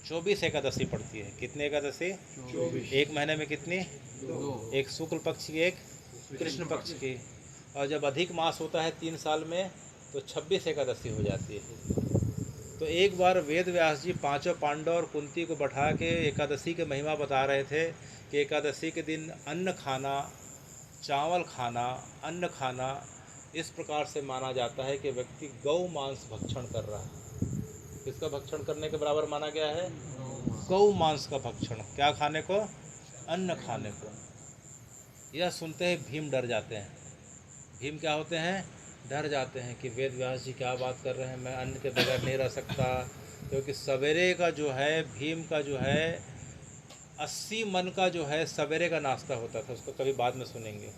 24 एकादशी पड़ती है। कितनी एकादशी, 24। एक महीने में कितनी, 2। एक शुक्ल पक्ष की, एक कृष्ण पक्ष की। और जब अधिक मास होता है 3 साल में तो 26 एकादशी हो जाती है। तो एक बार वेद व्यास जी 5 पांडव और कुंती को बैठा के एकादशी के महिमा बता रहे थे कि एकादशी के दिन अन्न खाना, चावल खाना, अन्न खाना इस प्रकार से माना जाता है कि व्यक्ति गौ मांस भक्षण कर रहा है। किसका भक्षण करने के बराबर माना गया है, गौ मांस का भक्षण। क्या खाने को, अन्न खाने को। यह सुनते ही भीम डर जाते हैं। भीम क्या होते हैं, डर जाते हैं कि वेद व्यास जी क्या बात कर रहे हैं, मैं अन्न के बगैर नहीं रह सकता। क्योंकि सवेरे का जो है भीम का जो है 80 मन का जो है सवेरे का नाश्ता होता था, उसको कभी बाद में सुनेंगे।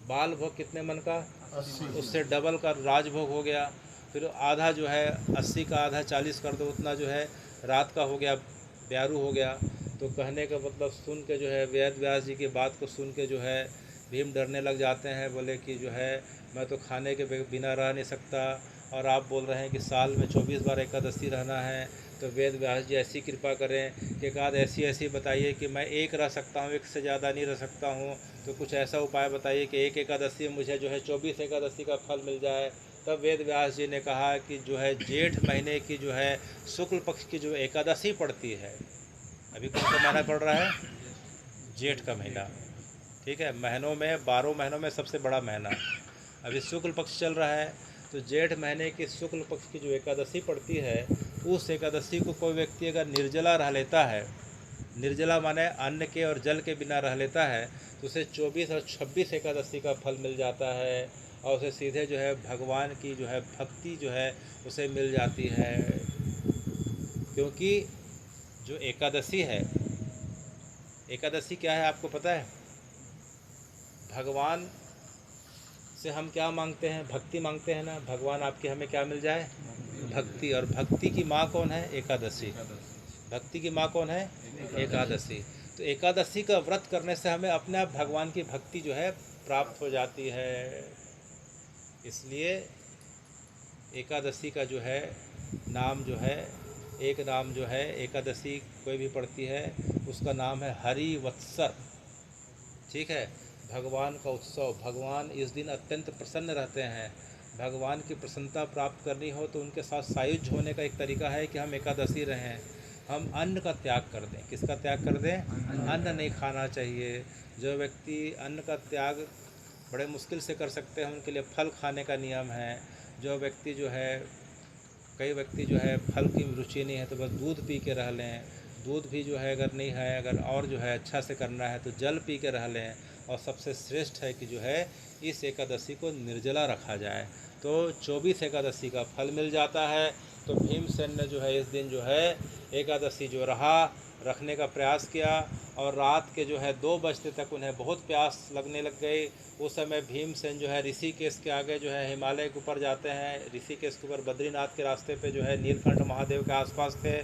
बाल भोग कितने मन का, 80 उससे डबल का राजभोग हो गया। फिर आधा जो है 80 का आधा 40 कर दो, उतना जो है रात का हो गया, ब्यारू हो गया। तो कहने का मतलब सुन के जो है वेद व्यास जी की बात को सुन के जो है भीम डरने लग जाते हैं। बोले कि जो है मैं तो खाने के बिना रह नहीं सकता, और आप बोल रहे हैं कि साल में 24 बार एकादशी रहना है। तो वेद व्यास जी ऐसी कृपा करें कि एक आध ऐसी बताइए कि मैं एक रह सकता हूँ, एक से ज़्यादा नहीं रह सकता हूँ। तो कुछ ऐसा उपाय बताइए कि एक एकादशी में मुझे जो है 24 एकादशी का फल मिल जाए। तब वेद व्यास जी ने कहा कि जो है जेठ महीने की जो है शुक्ल पक्ष की जो एकादशी पड़ती है, अभी कौन सा महीना पड़ रहा है, जेठ का महीना, ठीक है। महीनों में 12 महीनों में सबसे बड़ा महीना अभी शुक्ल पक्ष चल रहा है। तो जेठ महीने की शुक्ल पक्ष की जो एकादशी पड़ती है, उस एकादशी को कोई व्यक्ति अगर निर्जला रह लेता है, निर्जला माने अन्न के और जल के बिना रह लेता है, तो उसे 24 और 26 एकादशी का फल मिल जाता है, और उसे सीधे जो है भगवान की जो है भक्ति जो है उसे मिल जाती है। क्योंकि जो एकादशी है, एकादशी क्या है आपको पता है? भगवान से हम क्या मांगते हैं, भक्ति मांगते हैं ना। भगवान आपके हमें क्या मिल जाए, भक्ति। और भक्ति की माँ कौन है, एकादशी। भक्ति की माँ कौन है, एकादशी। तो एकादशी का व्रत करने से हमें अपने आप भगवान की भक्ति जो है प्राप्त हो जाती है। इसलिए एकादशी का जो है नाम जो है, एक नाम जो है एकादशी कोई भी पढ़ती है उसका नाम है हरिवत्सर, ठीक है। भगवान का उत्सव, भगवान इस दिन अत्यंत प्रसन्न रहते हैं। भगवान की प्रसन्नता प्राप्त करनी हो तो उनके साथ सायुज्य होने का एक तरीका है कि हम एकादशी रहें, हम अन्न का त्याग कर दें। किसका त्याग कर दें, अन्न नहीं खाना चाहिए। जो व्यक्ति अन्न का त्याग बड़े मुश्किल से कर सकते हैं उनके लिए फल खाने का नियम है। जो व्यक्ति जो है, कई व्यक्ति जो है फल की रुचि नहीं है तो बस दूध पी के रह लें। दूध भी जो है अगर नहीं है, अगर और जो है अच्छा से करना है तो जल पी के रह लें। और सबसे श्रेष्ठ है कि जो है इस एकादशी को निर्जला रखा जाए तो 24 एकादशी का फल मिल जाता है। तो भीमसेन ने जो है इस दिन जो है एकादशी जो रखने का प्रयास किया, और रात के जो है 2 बजते तक उन्हें बहुत प्यास लगने लग गई। उस समय भीमसेन जो है ऋषिकेश के आगे जो है हिमालय के ऊपर जाते हैं। ऋषिकेश के ऊपर बद्रीनाथ के रास्ते पे जो है नीलकंठ महादेव के आसपास थे।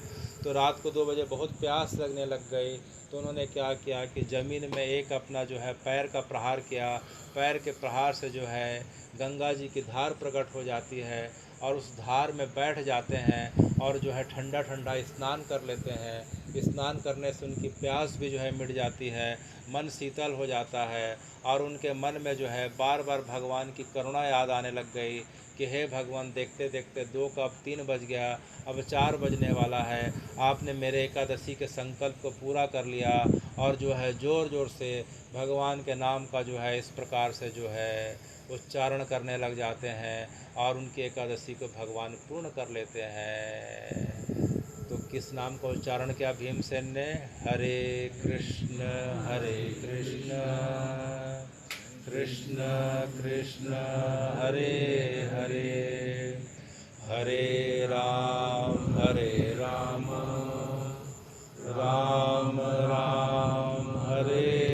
तो रात को 2 बजे बहुत प्यास लगने लग गई। तो उन्होंने क्या किया कि ज़मीन में एक अपना जो है पैर का प्रहार किया। पैर के प्रहार से जो है गंगा जी की धार प्रकट हो जाती है, और उस धार में बैठ जाते हैं और जो है ठंडा ठंडा स्नान कर लेते हैं। स्नान करने से उनकी प्यास भी जो है मिट जाती है, मन शीतल हो जाता है, और उनके मन में जो है बार बार भगवान की करुणा याद आने लग गई कि हे भगवान, देखते देखते 2 का अब 3 बज गया, अब 4 बजने वाला है। आपने मेरे एकादशी के संकल्प को पूरा कर लिया। और जो है ज़ोर ज़ोर से भगवान के नाम का जो है इस प्रकार से जो है उच्चारण करने लग जाते हैं, और उनकी एकादशी को भगवान पूर्ण कर लेते हैं। तो किस नाम का उच्चारण किया भीमसेन ने? हरे कृष्ण कृष्ण कृष्ण हरे हरे, हरे